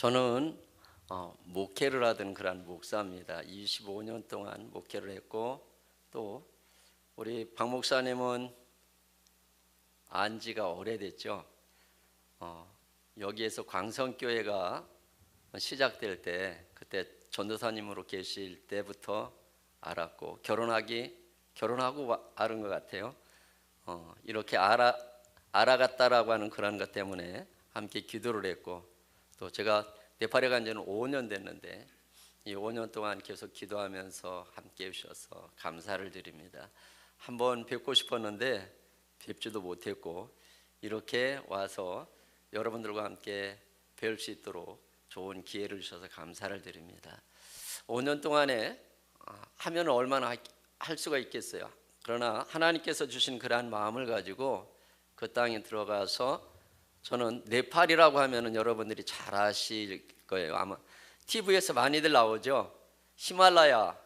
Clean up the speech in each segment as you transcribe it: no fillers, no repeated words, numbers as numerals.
저는 목회를 하던 그런 목사입니다. 25년 동안 목회를 했고, 또 우리 박 목사님은 안지가 오래됐죠. 여기에서 광성교회가 시작될 때, 그때 전도사님으로 계실 때부터 알았고, 결혼하고 알은 것 같아요. 이렇게 알아갔다라고 하는 그런 것 때문에 함께 기도를 했고, 또 제가 네팔에 간 지는 5년 됐는데 이 5년 동안 계속 기도하면서 함께 해주셔서 감사를 드립니다. 한번 뵙고 싶었는데 뵙지도 못했고, 이렇게 와서 여러분들과 함께 배울 수 있도록 좋은 기회를 주셔서 감사를 드립니다. 5년 동안에 하면 얼마나 할 수가 있겠어요. 그러나 하나님께서 주신 그러한 마음을 가지고 그 땅에 들어가서, 저는 네팔이라고 하면은 여러분들이 잘 아실 거예요. 아마 TV에서 많이들 나오죠. 히말라야.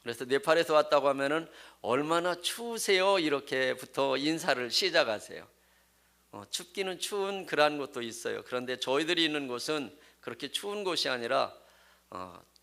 그래서 네팔에서 왔다고 하면은 얼마나 추우세요? 이렇게부터 인사를 시작하세요. 춥기는 추운 그런 곳도 있어요. 그런데 저희들이 있는 곳은 그렇게 추운 곳이 아니라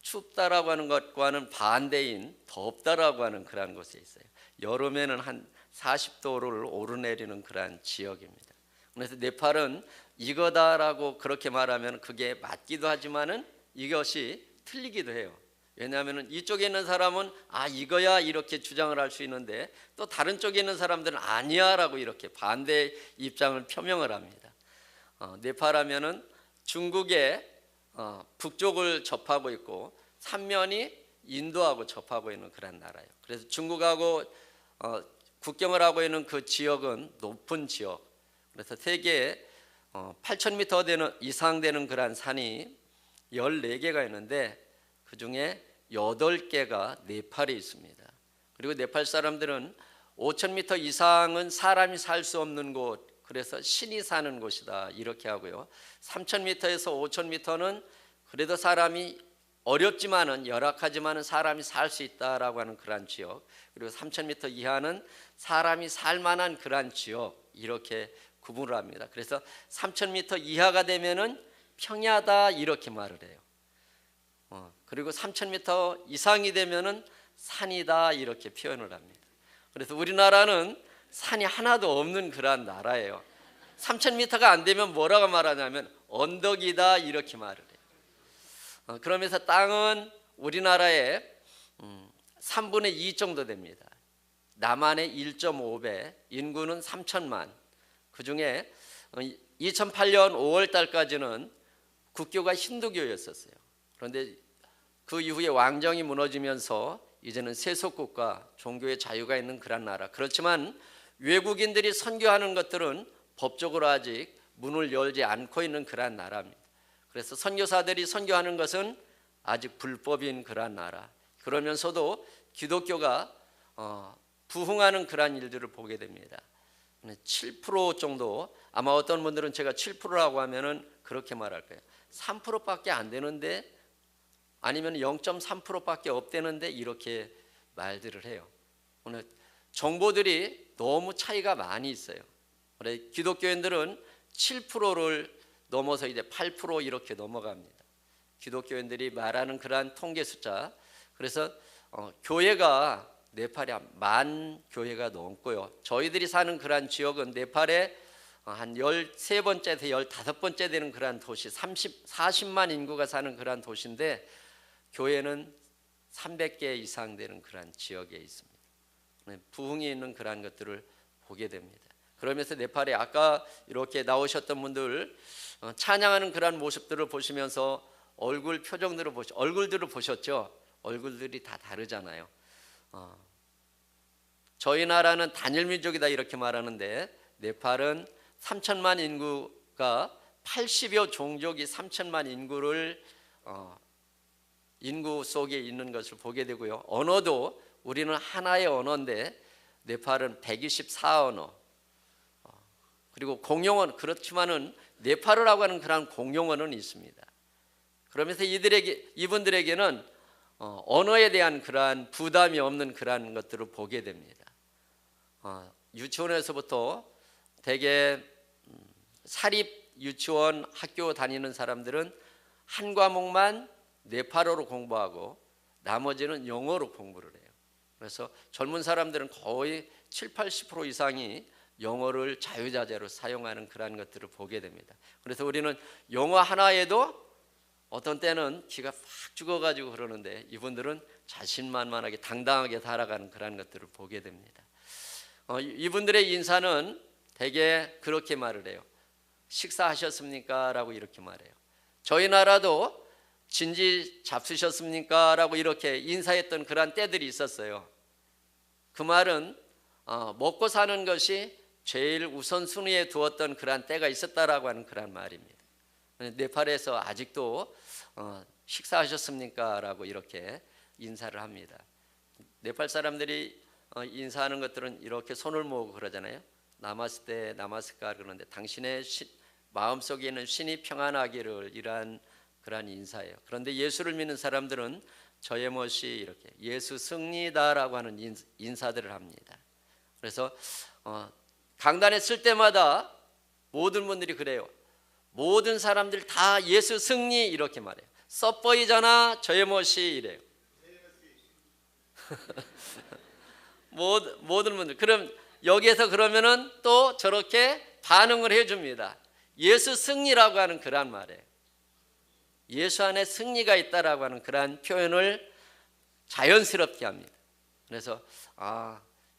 춥다라고 하는 것과는 반대인 덥다라고 하는 그런 곳에 있어요. 여름에는 한 40도를 오르내리는 그런 지역입니다. 그래서 네팔은 이거다라고 그렇게 말하면 그게 맞기도 하지만은 이것이 틀리기도 해요. 왜냐하면 이쪽에 있는 사람은 이거야 이렇게 주장을 할 수 있는데, 또 다른 쪽에 있는 사람들은 아니야라고 이렇게 반대 입장을 표명을 합니다. 네팔 하면은 중국의 북쪽을 접하고 있고 삼면이 인도하고 접하고 있는 그런 나라예요. 그래서 중국하고 국경을 하고 있는 그 지역은 높은 지역, 그래서 세계에 8,000m 이상 되는 그런 산이 14개가 있는데 그 중에 8개가 네팔에 있습니다. 그리고 네팔 사람들은 5,000m 이상은 사람이 살 수 없는 곳, 그래서 신이 사는 곳이다 이렇게 하고요. 3,000m에서 5,000m는 그래도 사람이 어렵지만은 열악하지만은 사람이 살 수 있다라고 하는 그러한 지역, 그리고 3,000m 이하는 사람이 살 만한 그러한 지역, 이렇게 구분을 합니다. 그래서 3,000m 이하가 되면은 평야다 이렇게 말을 해요. 그리고 3,000m 이상이 되면은 산이다 이렇게 표현을 합니다. 그래서 우리나라는 산이 하나도 없는 그러한 나라예요. 3,000m가 안 되면 뭐라고 말하냐면 언덕이다 이렇게 말을 해요. 그러면서 땅은 우리나라의 3분의 2 정도 됩니다. 남한의 1.5배, 인구는 3천만. 그 중에 2008년 5월 달까지는 국교가 힌두교였었어요. 그런데 그 이후에 왕정이 무너지면서 이제는 세속국가, 종교의 자유가 있는 그런 나라. 그렇지만 외국인들이 선교하는 것들은 법적으로 아직 문을 열지 않고 있는 그런 나라입니다. 그래서 선교사들이 선교하는 것은 아직 불법인 그런 나라. 그러면서도 기독교가 부흥하는 그런 일들을 보게 됩니다. 7% 정도, 아마 어떤 분들은 제가 7%라고 하면은 그렇게 말할 거예요. 3%밖에 안 되는데, 아니면 0.3%밖에 없대는데 이렇게 말들을 해요. 오늘 정보들이 너무 차이가 많이 있어요. 기독교인들은 7%를 넘어서 이제 8% 이렇게 넘어갑니다. 기독교인들이 말하는 그러한 통계 숫자. 그래서 교회가 네팔에 10,000 교회가 넘고요. 저희들이 사는 그러한 지역은 네팔에 한 13번째에서 15번째 되는 그러한 도시, 40만 인구가 사는 그러한 도시인데 교회는 300개 이상 되는 그러한 지역에 있습니다. 부흥이 있는 그러한 것들을 보게 됩니다. 그러면서 네팔에 아까 이렇게 나오셨던 분들 찬양하는 그러한 모습들을 보시면서 얼굴들을 보셨죠? 얼굴들이 다 다르잖아요. 저희 나라는 단일 민족이다 이렇게 말하는데 네팔은 3천만 인구가 80여 종족이 3천만 인구 속에 있는 것을 보게 되고요. 언어도 우리는 하나의 언어인데 네팔은 124언어, 그리고 공용언, 그렇지만은 네팔어라고 하는 그런 공용어는 있습니다. 그러면서 이분들에게는 언어에 대한 그러한 부담이 없는 그러한 것들을 보게 됩니다. 유치원에서부터 대개 사립 유치원 학교 다니는 사람들은 한 과목만 네팔어로 공부하고 나머지는 영어로 공부를 해요. 그래서 젊은 사람들은 거의 70~80% 이상이 영어를 자유자재로 사용하는 그런 것들을 보게 됩니다. 그래서 우리는 영어 하나에도 어떤 때는 기가 팍 죽어가지고 그러는데 이분들은 자신만만하게 당당하게 살아가는 그런 것들을 보게 됩니다. 이분들의 인사는 대개 그렇게 말을 해요. 식사하셨습니까? 라고 이렇게 말해요. 저희 나라도 진지 잡수셨습니까? 라고 이렇게 인사했던 그런 때들이 있었어요. 그 말은 먹고 사는 것이 제일 우선순위에 두었던 그런 때가 있었다라고 하는 그런 말입니다. 네팔에서 아직도 식사하셨습니까? 라고 이렇게 인사를 합니다. 네팔 사람들이 인사하는 것들은 이렇게 손을 모으고 그러잖아요. 나마스테 나마스카 그러는데 당신의 마음속에 있는 신이 평안하기를 이란 그런 인사예요. 그런데 예수를 믿는 사람들은 저의 멋이 이렇게 예수 승리다라고 하는 인사들을 합니다. 그래서 강단에 쓸 때마다 모든 분들이 그래요. 모든 사람들 다 예수 승리 이렇게 말해요. 썩보이잖아 저의 멋이 이래요. 모든 분들. 그럼 여기에서 그러면은 또 저렇게 반응을 해줍니다. 예수 승리라고 하는 그런 말이에요. 예수 안에 승리가 있다라고 하는 그런 표현을 자연스럽게 합니다. 그래서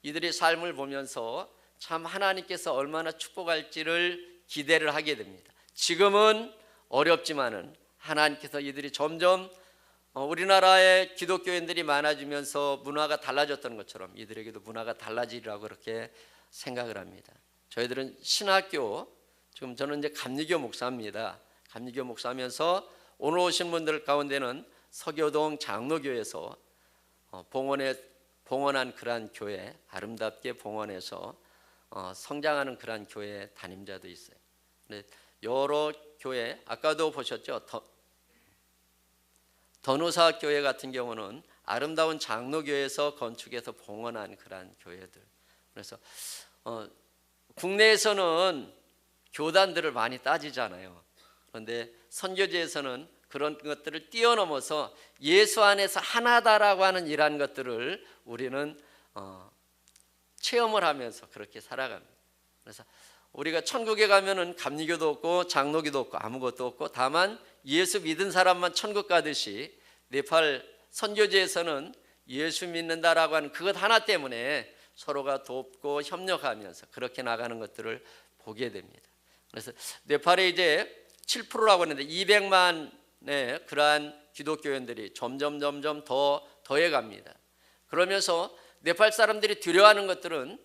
이들의 삶을 보면서 참 하나님께서 얼마나 축복할지를 기대를 하게 됩니다. 지금은 어렵지만은 하나님께서 이들이 점점 우리나라의 기독교인들이 많아지면서 문화가 달라졌던 것처럼 이들에게도 문화가 달라지리라고 그렇게 생각을 합니다. 저희들은 신학교, 지금 저는 이제 감리교 목사입니다. 감리교 목사하면서 오늘 오신 분들 가운데는 서교동 장로교에서 봉헌한 그러한 교회, 아름답게 봉헌해서 성장하는 그러한 교회 담임자도 있어요. 여러 교회, 아까도 보셨죠? 더누사 교회 같은 경우는 아름다운 장로교에서 건축해서 봉헌한 그러한 교회들. 그래서 국내에서는 교단들을 많이 따지잖아요. 그런데 선교지에서는 그런 것들을 뛰어넘어서 예수 안에서 하나다라고 하는 이러한 것들을 우리는 체험을 하면서 그렇게 살아갑니다. 그래서 우리가 천국에 가면은 감리교도 없고 장로교도 없고 아무것도 없고 다만 예수 믿은 사람만 천국 가듯이 네팔 선교지에서는 예수 믿는다라고 하는 그것 하나 때문에 서로가 돕고 협력하면서 그렇게 나가는 것들을 보게 됩니다. 그래서 네팔에 이제 7%라고 했는데 200만의 그러한 기독교인들이 점점 더 더해갑니다. 그러면서 네팔 사람들이 두려워하는 것들은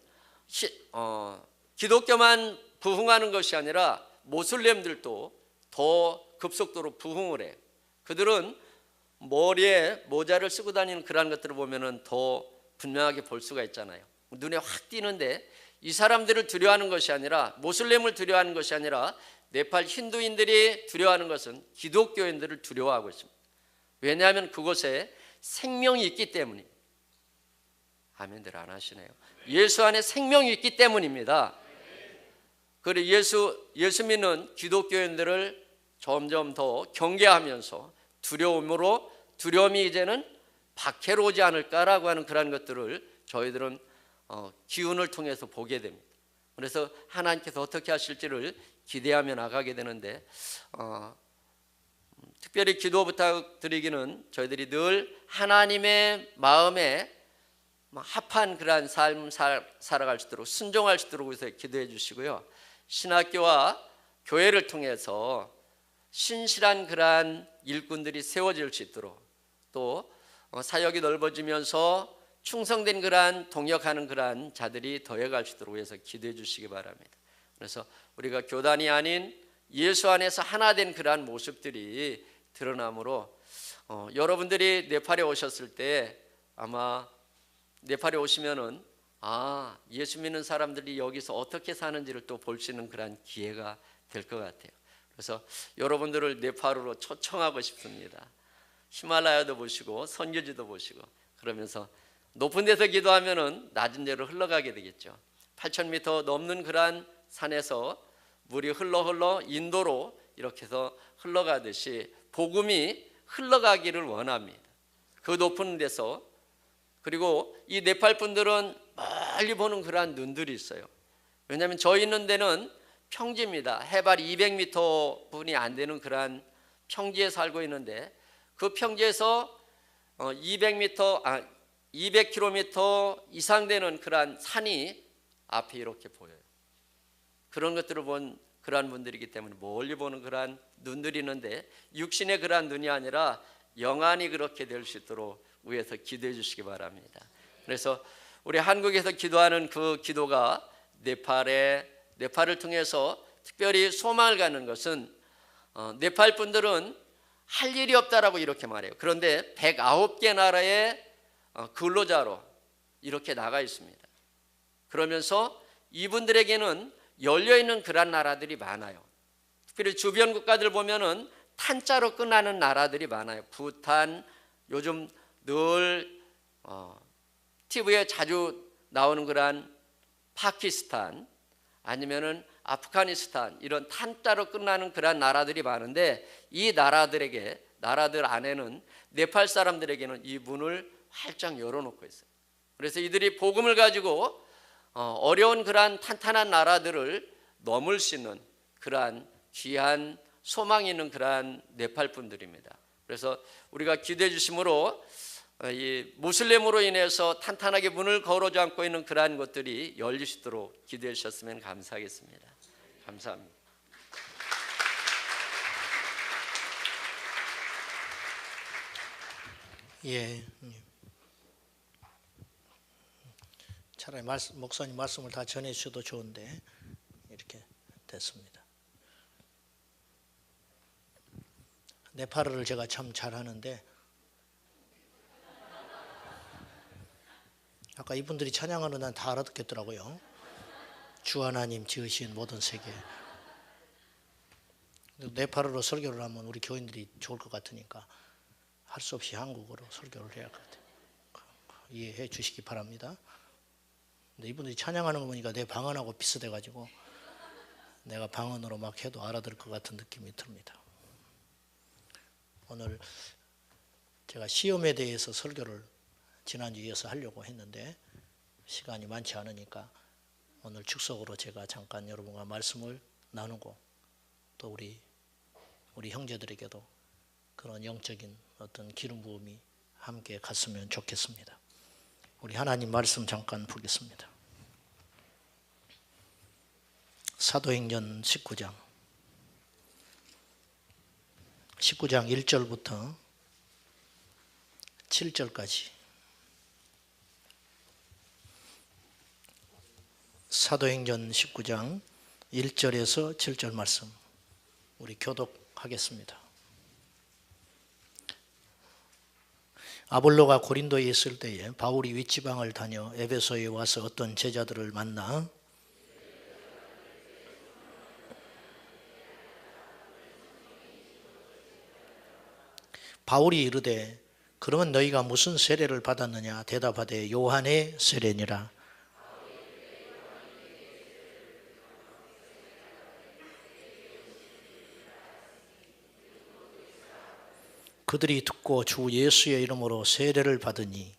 기독교만 부흥하는 것이 아니라 모슬렘들도 더 급속도로 부흥을 해요. 그들은 머리에 모자를 쓰고 다니는 그런 것들을 보면은 더 분명하게 볼 수가 있잖아요. 눈에 확 띄는데 이 사람들을 두려워하는 것이 아니라 모슬렘을 두려워하는 것이 아니라 네팔 힌두인들이 두려워하는 것은 기독교인들을 두려워하고 있습니다. 왜냐하면 그곳에 생명이 있기 때문입니다. 아멘들 안 하시네요. 예수 안에 생명이 있기 때문입니다. 그리고 예수 믿는 기독교인들을 점점 더 경계하면서 두려움이 이제는 박해로 오지 않을까라고 하는 그런 것들을 저희들은 기운을 통해서 보게 됩니다. 그래서 하나님께서 어떻게 하실지를 기대하며 나가게 되는데 특별히 기도 부탁드리기는 저희들이 늘 하나님의 마음에 합한 그러한 삶 살아갈 수 있도록 순종할 수 있도록 해서 기도해 주시고요. 신학교와 교회를 통해서 신실한 그러한 일꾼들이 세워질 수 있도록 또 사역이 넓어지면서 충성된 그러한 동역하는 그러한 자들이 더해갈 수 있도록 해서 기도해 주시기 바랍니다. 그래서 우리가 교단이 아닌 예수 안에서 하나 된 그러한 모습들이 드러나므로 여러분들이 네팔에 오셨을 때 아마 네팔에 오시면은 예수 믿는 사람들이 여기서 어떻게 사는지를 또 볼 수 있는 그런 기회가 될 것 같아요. 그래서 여러분들을 네팔으로 초청하고 싶습니다. 히말라야도 보시고 선교지도 보시고 그러면서 높은 데서 기도하면은 낮은 데로 흘러가게 되겠죠. 8,000m 넘는 그러한 산에서 물이 흘러 인도로 이렇게 해서 흘러가듯이 복음이 흘러가기를 원합니다. 그 높은 데서. 그리고 이 네팔 분들은 멀리 보는 그러한 눈들이 있어요. 왜냐하면 저 있는 데는 평지입니다. 해발 200m 분이 안 되는 그러한 평지에 살고 있는데, 그 평지에서 200km 이상 되는 그러한 산이 앞에 이렇게 보여요. 그런 것들을 본 그러한 분들이기 때문에 멀리 보는 그러한 눈들이 있는데, 육신의 그러한 눈이 아니라 영안이 그렇게 될 수 있도록 위에서 기도해 주시기 바랍니다. 그래서 우리 한국에서 기도하는 그 기도가 네팔을 통해서 특별히 소망을 갖는 것은, 네팔 분들은 할 일이 없다라고 이렇게 말해요. 그런데 109개 나라의 근로자로 이렇게 나가 있습니다. 그러면서 이분들에게는 열려있는 그런 나라들이 많아요. 특별히 주변 국가들 보면은 탄자로 끝나는 나라들이 많아요. 부탄, 요즘 늘 TV에 자주 나오는 그런 파키스탄, 아니면은 아프가니스탄, 이런 탄자로 끝나는 그런 나라들이 많은데, 이 나라들 안에는 네팔 사람들에게는 이 문을 활짝 열어놓고 있어요. 그래서 이들이 복음을 가지고 어려운 그러한 탄탄한 나라들을 넘을 수 있는 그러한 귀한 소망이 있는 그러한 네팔 분들입니다. 그래서 우리가 기도해 주심으로 이 무슬림으로 인해서 탄탄하게 문을 걸어지 않고 있는 그러한 것들이 열릴 수 있도록 기도해 주셨으면 감사하겠습니다. 감사합니다. 예, 차라리 목사님 말씀을 다 전해 주셔도 좋은데 이렇게 됐습니다. 네팔어를 제가 참 잘하는데, 아까 이분들이 찬양하는 난 다 알아듣겠더라고요. 주 하나님 지으신 모든 세계. 네팔어로 설교를 하면 우리 교인들이 좋을 것 같으니까 할 수 없이 한국어로 설교를 해야 할 것 같아요. 이해해 주시기 바랍니다. 근데 이분들이 찬양하는 거 보니까 내 방언하고 비슷해가지고 내가 방언으로 막 해도 알아들을 것 같은 느낌이 듭니다. 오늘 제가 시험에 대해서 설교를 지난주에 이어서 하려고 했는데 시간이 많지 않으니까 오늘 축석으로 제가 잠깐 여러분과 말씀을 나누고, 또 우리 형제들에게도 그런 영적인 어떤 기름 부음이 함께 갔으면 좋겠습니다. 우리 하나님 말씀 잠깐 보겠습니다. 사도행전 19장 1절부터 7절까지, 사도행전 19장 1절에서 7절 말씀 우리 교독하겠습니다. 아볼로가 고린도에 있을 때에 바울이 윗지방을 다녀 에베소에 와서 어떤 제자들을 만나 바울이 이르되 그러면 너희가 무슨 세례를 받았느냐? 대답하되 요한의 세례니라. 그들이 듣고 주 예수의 이름으로 세례를 받으니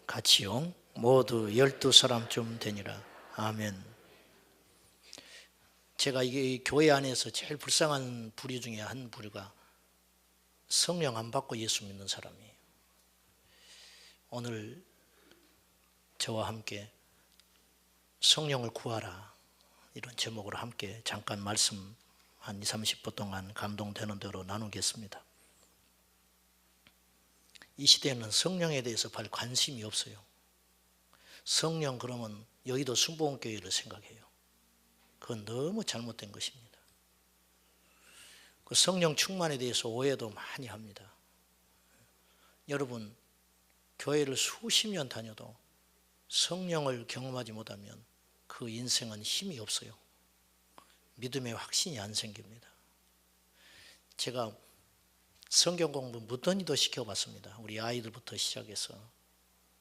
같이요 모두 12사람쯤 되니라. 아멘. 제가 이게 교회 안에서 제일 불쌍한 부류 중에 한 부류가 성령 안 받고 예수 믿는 사람이에요. 오늘 저와 함께 성령을 구하라, 이런 제목으로 함께 잠깐 말씀 한 20-30분 동안 감동되는 대로 나누겠습니다. 이 시대에는 성령에 대해서 별 관심이 없어요. 성령 그러면 여의도 순복음교회를 생각해요. 그건 너무 잘못된 것입니다. 그 성령 충만에 대해서 오해도 많이 합니다. 여러분, 교회를 수십 년 다녀도 성령을 경험하지 못하면 그 인생은 힘이 없어요. 믿음의 확신이 안 생깁니다. 제가 성경 공부 무던히도 시켜봤습니다. 우리 아이들부터 시작해서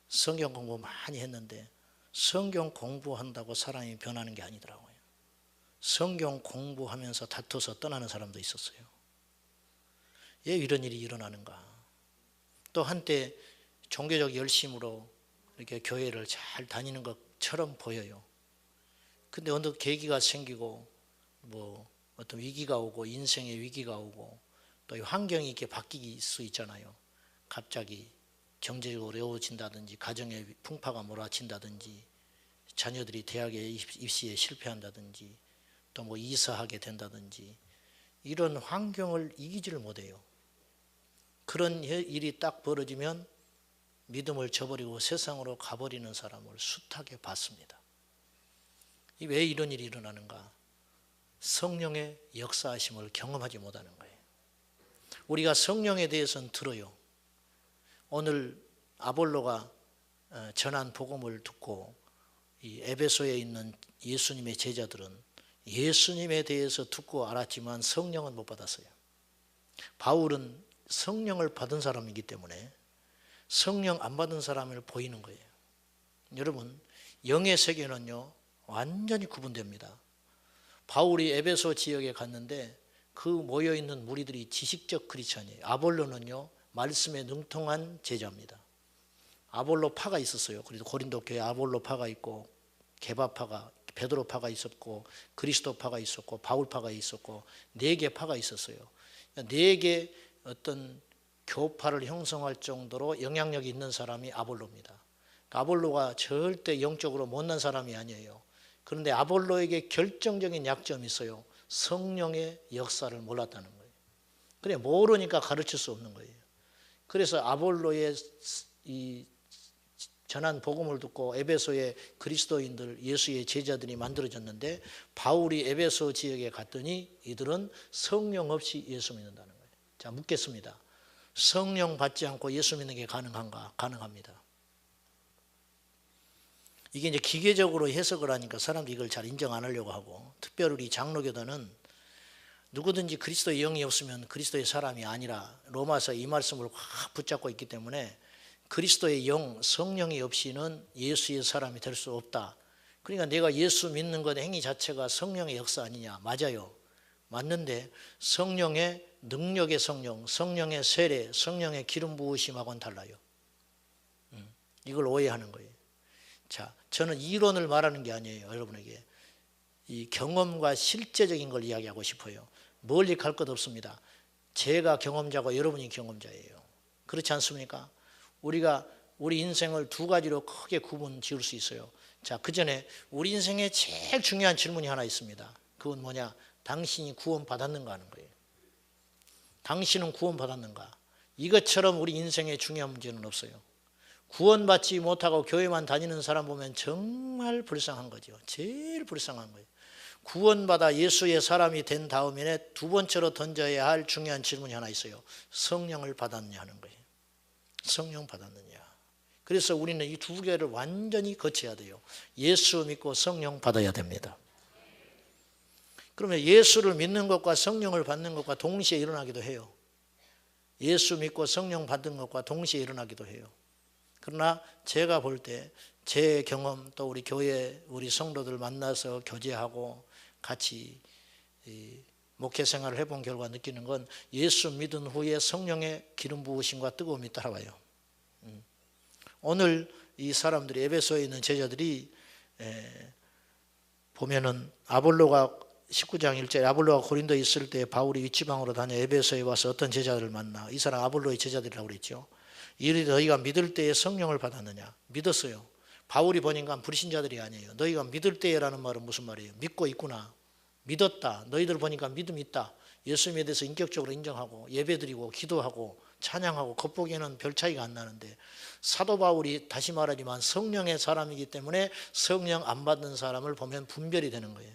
성경 공부 많이 했는데 성경 공부한다고 사람이 변하는 게 아니더라고요. 성경 공부하면서 다투어서 떠나는 사람도 있었어요. 왜 이런 일이 일어나는가? 또 한때 종교적 열심으로 이렇게 교회를 잘 다니는 것처럼 보여요. 근데 어느 계기가 생기고 뭐 어떤 위기가 오고 인생의 위기가 오고 또 환경이 이렇게 바뀔 수 있잖아요. 갑자기 경제적으로 어려워진다든지 가정의 풍파가 몰아친다든지 자녀들이 대학에 입시에 실패한다든지 또 뭐 이사하게 된다든지 이런 환경을 이기지를 못해요. 그런 일이 딱 벌어지면 믿음을 저버리고 세상으로 가버리는 사람을 숱하게 봤습니다. 왜 이런 일이 일어나는가? 성령의 역사하심을 경험하지 못하는 거예요. 우리가 성령에 대해서는 들어요. 오늘 아볼로가 전한 복음을 듣고 이 에베소에 있는 예수님의 제자들은 예수님에 대해서 듣고 알았지만 성령은 못 받았어요. 바울은 성령을 받은 사람이기 때문에 성령 안 받은 사람을 보이는 거예요. 여러분, 영의 세계는요 완전히 구분됩니다. 바울이 에베소 지역에 갔는데 그 모여있는 무리들이 지식적 크리스찬이에요. 아볼로는요 말씀에 능통한 제자입니다. 아볼로파가 있었어요. 그래서 고린도 교회 아볼로파가 있고 게바파가 베드로파가 있었고 그리스도파가 있었고 바울파가 있었고 4개 파가 있었어요. 4개 어떤 교파를 형성할 정도로 영향력이 있는 사람이 아볼로입니다. 아볼로가 절대 영적으로 못난 사람이 아니에요. 그런데 아볼로에게 결정적인 약점이 있어요. 성령의 역사를 몰랐다는 거예요. 그래 모르니까 가르칠 수 없는 거예요. 그래서 아볼로의 이 전한 복음을 듣고 에베소의 그리스도인들 예수의 제자들이 만들어졌는데 바울이 에베소 지역에 갔더니 이들은 성령 없이 예수 믿는다는 거예요. 자, 묻겠습니다. 성령 받지 않고 예수 믿는 게 가능한가? 가능합니다. 이게 이제 기계적으로 해석을 하니까 사람들이 이걸 잘 인정 안 하려고 하고, 특별히 우리 장로교단은 누구든지 그리스도의 영이 없으면 그리스도의 사람이 아니라 로마서 이 말씀을 확 붙잡고 있기 때문에 그리스도의 영, 성령이 없이는 예수의 사람이 될 수 없다. 그러니까 내가 예수 믿는 것 행위 자체가 성령의 역사 아니냐? 맞아요. 맞는데 성령의 능력의 성령, 성령의 세례, 성령의 기름 부으심하고는 달라요. 이걸 오해하는 거예요. 자, 저는 이론을 말하는 게 아니에요. 여러분에게 이 경험과 실제적인 걸 이야기하고 싶어요. 멀리 갈 것 없습니다. 제가 경험자고 여러분이 경험자예요. 그렇지 않습니까? 우리가 우리 인생을 2가지로 크게 구분 지을 수 있어요. 자, 그 전에 우리 인생에 제일 중요한 질문이 하나 있습니다. 그건 뭐냐? 당신이 구원 받았는가 하는 거예요. 당신은 구원 받았는가? 이것처럼 우리 인생에 중요한 문제는 없어요. 구원받지 못하고 교회만 다니는 사람 보면 정말 불쌍한 거죠. 제일 불쌍한 거예요. 구원받아 예수의 사람이 된 다음에 2번째로 던져야 할 중요한 질문이 하나 있어요. 성령을 받았느냐 하는 거예요. 성령 받았느냐. 그래서 우리는 이 2개를 완전히 거쳐야 돼요. 예수 믿고 성령 받아야 됩니다. 그러면 예수를 믿는 것과 성령을 받는 것과 동시에 일어나기도 해요. 예수 믿고 성령 받은 것과 동시에 일어나기도 해요. 그러나 제가 볼 때 제 경험 또 우리 교회 우리 성도들 만나서 교제하고 같이 목회 생활을 해본 결과 느끼는 건 예수 믿은 후에 성령의 기름 부으심과 뜨거움이 따라와요. 오늘 이 사람들이 에베소에 있는 제자들이 보면은 아볼로가 19장 1절 아볼로가 고린도에 있을 때 바울이 위치방으로 다녀 에베소에 와서 어떤 제자들을 만나. 이 사람 아볼로의 제자들이라고 그랬죠. 이르되 너희가 믿을 때에 성령을 받았느냐? 믿었어요. 바울이 보니까 불신자들이 아니에요. 너희가 믿을 때라는 말은 무슨 말이에요? 믿고 있구나. 믿었다. 너희들 보니까 믿음이 있다. 예수님에 대해서 인격적으로 인정하고 예배드리고 기도하고 찬양하고 겉보기에는 별 차이가 안 나는데 사도 바울이 다시 말하지만 성령의 사람이기 때문에 성령 안 받는 사람을 보면 분별이 되는 거예요.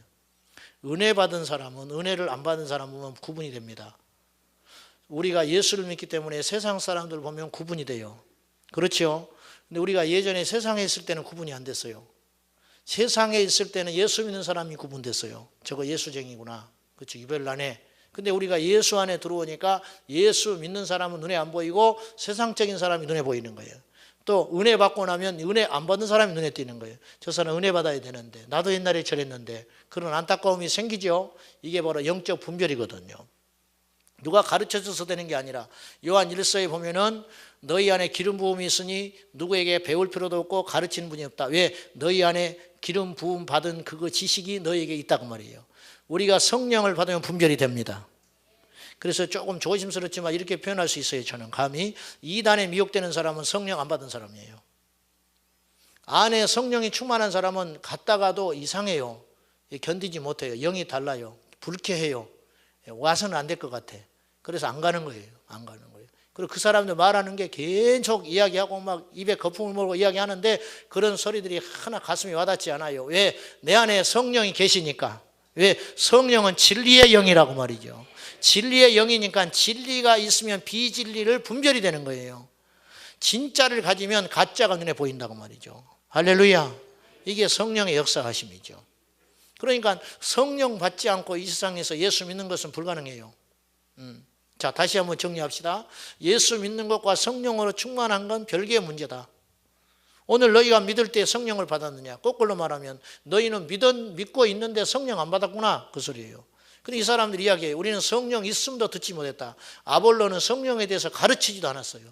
은혜 받은 사람은 은혜를 안 받은 사람 보면 구분이 됩니다. 우리가 예수를 믿기 때문에 세상 사람들 보면 구분이 돼요. 그렇죠? 근데 우리가 예전에 세상에 있을 때는 구분이 안 됐어요. 세상에 있을 때는 예수 믿는 사람이 구분됐어요. 저거 예수쟁이구나. 그렇죠? 유별나네. 근데 우리가 예수 안에 들어오니까 예수 믿는 사람은 눈에 안 보이고 세상적인 사람이 눈에 보이는 거예요. 또 은혜 받고 나면 은혜 안 받는 사람이 눈에 띄는 거예요. 저 사람 은혜 받아야 되는데, 나도 옛날에 저랬는데, 그런 안타까움이 생기죠. 이게 바로 영적 분별이거든요. 누가 가르쳐줘서 되는 게 아니라 요한 1서에 보면은 너희 안에 기름 부음이 있으니 누구에게 배울 필요도 없고 가르치는 분이 없다. 왜? 너희 안에 기름 부음 받은 그거 지식이 너희에게 있다고 말이에요. 우리가 성령을 받으면 분별이 됩니다. 그래서 조금 조심스럽지만 이렇게 표현할 수 있어요. 저는 감히 이단에 미혹되는 사람은 성령 안 받은 사람이에요. 안에 성령이 충만한 사람은 갔다가도 이상해요. 견디지 못해요. 영이 달라요. 불쾌해요. 와서는 안 될 것 같아. 그래서 안 가는 거예요. 안 가는 거예요. 그리고 그 사람들 말하는 게 계속 이야기하고 막 입에 거품을 물고 이야기하는데 그런 소리들이 하나 가슴이 와닿지 않아요. 왜? 내 안에 성령이 계시니까. 왜? 성령은 진리의 영이라고 말이죠. 진리의 영이니까 진리가 있으면 비진리를 분별이 되는 거예요. 진짜를 가지면 가짜가 눈에 보인다고 말이죠. 할렐루야. 이게 성령의 역사하심이죠. 그러니까 성령 받지 않고 이 세상에서 예수 믿는 것은 불가능해요. 자, 다시 한번 정리합시다. 예수 믿는 것과 성령으로 충만한 건 별개의 문제다. 오늘 너희가 믿을 때 성령을 받았느냐? 거꾸로 말하면 너희는 믿고 있는데 성령 안 받았구나, 그 소리예요. 근데 이 사람들이 이야기해요. 우리는 성령 있음도 듣지 못했다. 아볼로는 성령에 대해서 가르치지도 않았어요.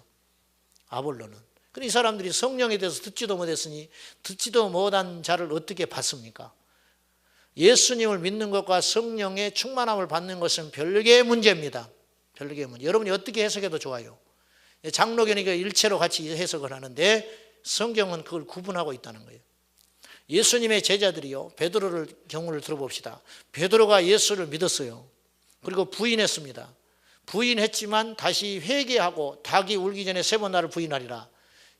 아볼로는. 근데 이 사람들이 성령에 대해서 듣지도 못했으니 듣지도 못한 자를 어떻게 받습니까? 예수님을 믿는 것과 성령의 충만함을 받는 것은 별개의 문제입니다. 별개의 문제. 여러분이 어떻게 해석해도 좋아요. 장로교는 이거 일체로 같이 해석을 하는데 성경은 그걸 구분하고 있다는 거예요. 예수님의 제자들이요, 베드로를 경우를 들어봅시다. 베드로가 예수를 믿었어요. 그리고 부인했습니다. 부인했지만 다시 회개하고 닭이 울기 전에 3번 나를 부인하리라.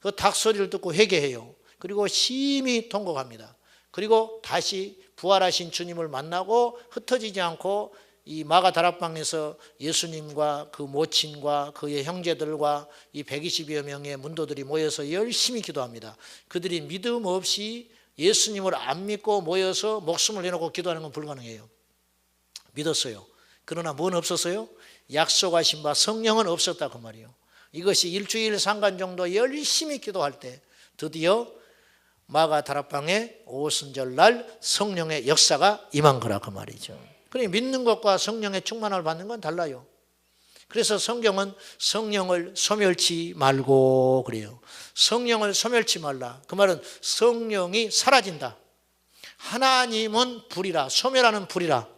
그 닭 소리를 듣고 회개해요. 그리고 심히 통곡합니다. 그리고 다시 부활하신 주님을 만나고 흩어지지 않고 이 마가 다락방에서 예수님과 그 모친과 그의 형제들과 이 120여 명의 문도들이 모여서 열심히 기도합니다. 그들이 믿음 없이 예수님을 안 믿고 모여서 목숨을 내놓고 기도하는 건 불가능해요. 믿었어요. 그러나 뭔 없었어요? 약속하신 바 성령은 없었다 그 말이에요. 이것이 일주일 상간 정도 열심히 기도할 때 드디어 마가 다락방에 오순절날 성령의 역사가 임한 거라 그 말이죠. 그러니 믿는 것과 성령의 충만함을 받는 건 달라요. 그래서 성경은 성령을 소멸치 말고 그래요. 성령을 소멸치 말라. 그 말은 성령이 사라진다. 하나님은 불이라. 소멸하는 불이라.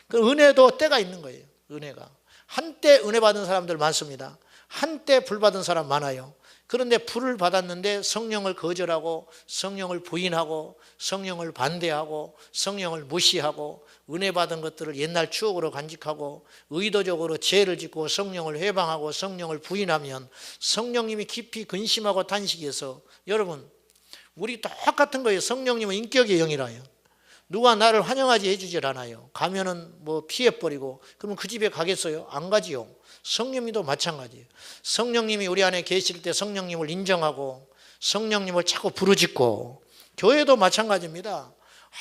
그 은혜도 때가 있는 거예요. 은혜가. 한때 은혜 받은 사람들 많습니다. 한때 불 받은 사람 많아요. 그런데 불을 받았는데 성령을 거절하고 성령을 부인하고 성령을 반대하고 성령을 무시하고 은혜 받은 것들을 옛날 추억으로 간직하고 의도적으로 죄를 짓고 성령을 회방하고 성령을 부인하면 성령님이 깊이 근심하고 탄식해서 여러분 우리 똑같은 거예요. 성령님은 인격의 영이라요. 누가 나를 환영하지 해주질 않아요. 가면은 뭐 피해버리고 그러면 그 집에 가겠어요? 안 가지요. 성령님도 마찬가지예요. 성령님이 우리 안에 계실 때 성령님을 인정하고 성령님을 자꾸 부르짖고 교회도 마찬가지입니다.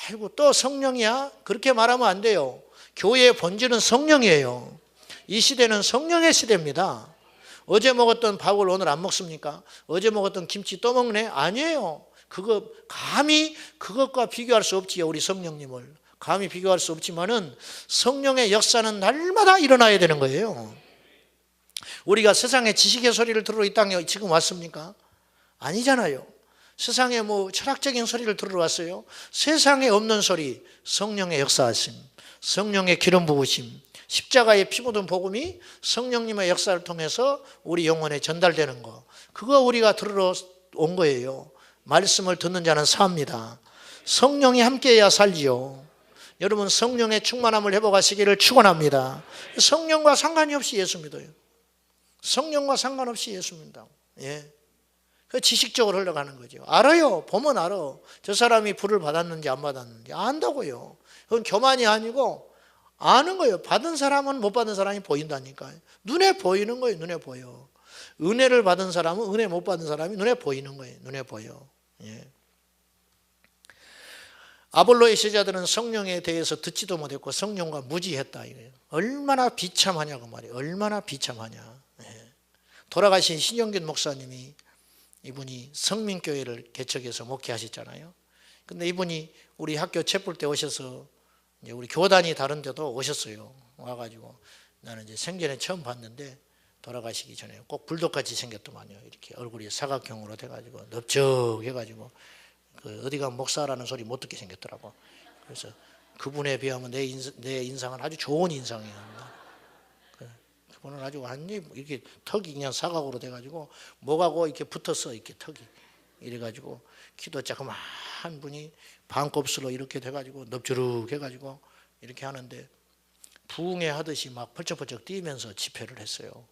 아이고 또 성령이야? 그렇게 말하면 안 돼요. 교회의 본질은 성령이에요. 이 시대는 성령의 시대입니다. 어제 먹었던 밥을 오늘 안 먹습니까? 어제 먹었던 김치 또 먹네? 아니에요. 그거 감히 그것과 비교할 수 없지요. 우리 성령님을 감히 비교할 수 없지만은 성령의 역사는 날마다 일어나야 되는 거예요. 우리가 세상의 지식의 소리를 들으러 이 땅에 지금 왔습니까? 아니잖아요. 세상에 뭐 철학적인 소리를 들으러 왔어요. 세상에 없는 소리, 성령의 역사하심, 성령의 기름 부으심, 십자가의 피 묻은 복음이 성령님의 역사를 통해서 우리 영혼에 전달되는 거, 그거 우리가 들으러 온 거예요. 말씀을 듣는 자는 삽니다. 성령이 함께해야 살지요. 여러분 성령의 충만함을 회복하시기를 축원합니다. 성령과 상관이 없이 예수 믿어요. 성령과 상관없이 예수 믿는다고. 예. 그 지식적으로 흘러가는 거죠. 알아요. 보면 알아. 저 사람이 불을 받았는지 안 받았는지 안다고요. 그건 교만이 아니고 아는 거예요. 받은 사람은 못 받은 사람이 보인다니까요. 눈에 보이는 거예요. 눈에 보여. 은혜를 받은 사람은 은혜 못 받은 사람이 눈에 보이는 거예요. 눈에 보여. 예. 아볼로의 제자들은 성령에 대해서 듣지도 못했고 성령과 무지했다 이거예요. 얼마나 비참하냐고 말이에요. 얼마나 비참하냐. 예. 돌아가신 신영균 목사님이 이분이 성민교회를 개척해서 목회하셨잖아요. 근데 이분이 우리 학교 채플 때 오셔서 이제 우리 교단이 다른데도 오셨어요. 와가지고 나는 이제 생전에 처음 봤는데 돌아가시기 전에 꼭 불독같이 생겼더만요. 이렇게 얼굴이 사각형으로 돼가지고 넓적해가지고 그 어디 가면 목사라는 소리 못 듣게 생겼더라고. 그래서 그분에 비하면 내 인상은 아주 좋은 인상이에요. 그분은 아주 완전히 이렇게 턱이 그냥 사각으로 돼가지고 목하고 이렇게 붙었어. 이렇게 턱이 이래가지고 키도 자그마한 분이 반곱슬로 이렇게 돼가지고 넙주룩해가지고 이렇게 하는데 부흥회 하듯이 막 펄쩍펄쩍 뛰면서 집회를 했어요.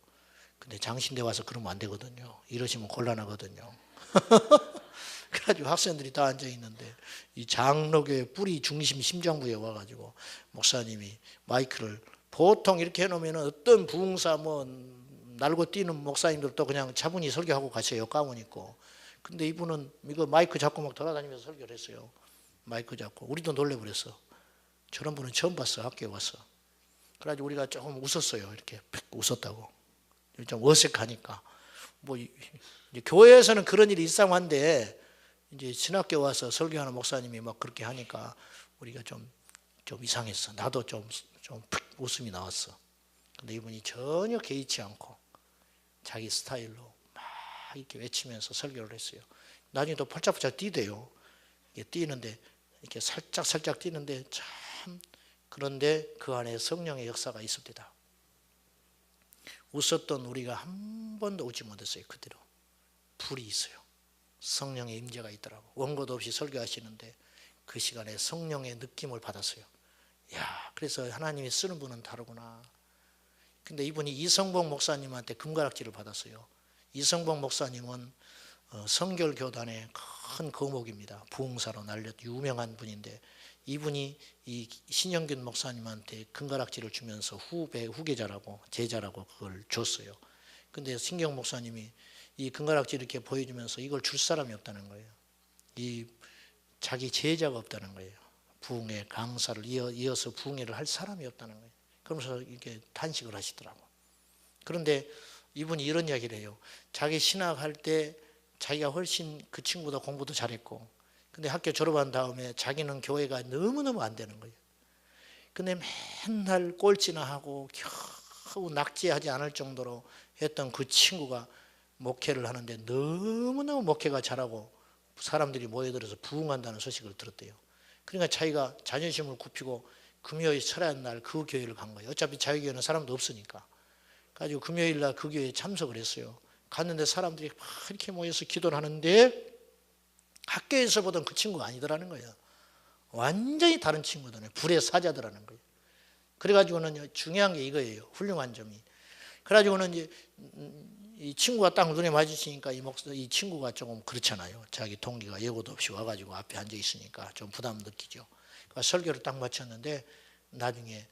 근데 장신대 와서 그러면 안 되거든요. 이러시면 곤란하거든요. 그래가지고 학생들이 다 앉아 있는데 이 장로교회 뿌리 중심 심장부에 와가지고 목사님이 마이크를 보통 이렇게 해놓으면 어떤 부흥사 뭐 날고 뛰는 목사님들도 그냥 차분히 설교하고 가세요. 가운 입고. 근데 이분은 이거 마이크 잡고 막 돌아다니면서 설교를 했어요. 마이크 잡고. 우리도 놀래버렸어. 저런 분은 처음 봤어. 학교에 와서. 그래가지고 우리가 조금 웃었어요. 이렇게 웃었다고. 좀 어색하니까. 뭐 이제 교회에서는 그런 일이 일상화인데 이제 신학교 와서 설교하는 목사님이 막 그렇게 하니까 우리가 좀 이상했어. 나도 좀 웃음이 나왔어. 근데 이분이 전혀 개의치 않고 자기 스타일로 막 이렇게 외치면서 설교를 했어요. 나중에 또 펄짝펄짝 뛰대요. 이게 뛰는데 이렇게 살짝 뛰는데 참 그런데 그 안에 성령의 역사가 있습니다. 웃었던 우리가 한 번도 웃지 못했어요. 그대로 불이 있어요. 성령의 임재가 있더라고. 원고도 없이 설교하시는데 그 시간에 성령의 느낌을 받았어요. 야, 그래서 하나님이 쓰는 분은 다르구나. 근데 이분이 이성복 목사님한테 금가락지를 받았어요. 이성복 목사님은 성결교단의 큰 거목입니다. 부흥사로 날렸 유명한 분인데 이분이 이 신영균 목사님한테 금가락지를 주면서 후계자라고 제자라고 그걸 줬어요. 근데 신경 목사님이 이 금가락지 이렇게 보여주면서 이걸 줄 사람이 없다는 거예요. 이 자기 제자가 없다는 거예요. 부흥회 강사를 이어서 부흥회를 할 사람이 없다는 거예요. 그러면서 이렇게 탄식을 하시더라고. 그런데 이분이 이런 이야기를 해요. 자기 신학할 때 자기가 훨씬 그 친구보다 공부도 잘했고 근데 학교 졸업한 다음에 자기는 교회가 너무너무 안 되는 거예요. 근데 맨날 꼴찌나 하고 겨우 낙제하지 않을 정도로 했던 그 친구가 목회를 하는데 너무너무 목회가 잘하고 사람들이 모여들어서 부흥한다는 소식을 들었대요. 그러니까 자기가 자존심을 굽히고 금요일 철야한 날 그 교회를 간 거예요. 어차피 자기 교회는 사람도 없으니까. 가지고 금요일 날 그 교회에 참석을 했어요. 갔는데 사람들이 막 이렇게 모여서 기도를 하는데 학교에서 보던 그 친구가 아니더라는 거예요. 완전히 다른 친구들은 불의 사자더라는 거예요. 그래가지고는 중요한 게 이거예요. 훌륭한 점이. 그래가지고는 이제 이 친구가 딱 눈에 마주치니까 이 친구가 조금 그렇잖아요. 자기 동기가 예고도 없이 와가지고 앞에 앉아 있으니까 좀 부담 느끼죠. 그러니까 설교를 딱 마쳤는데 나중에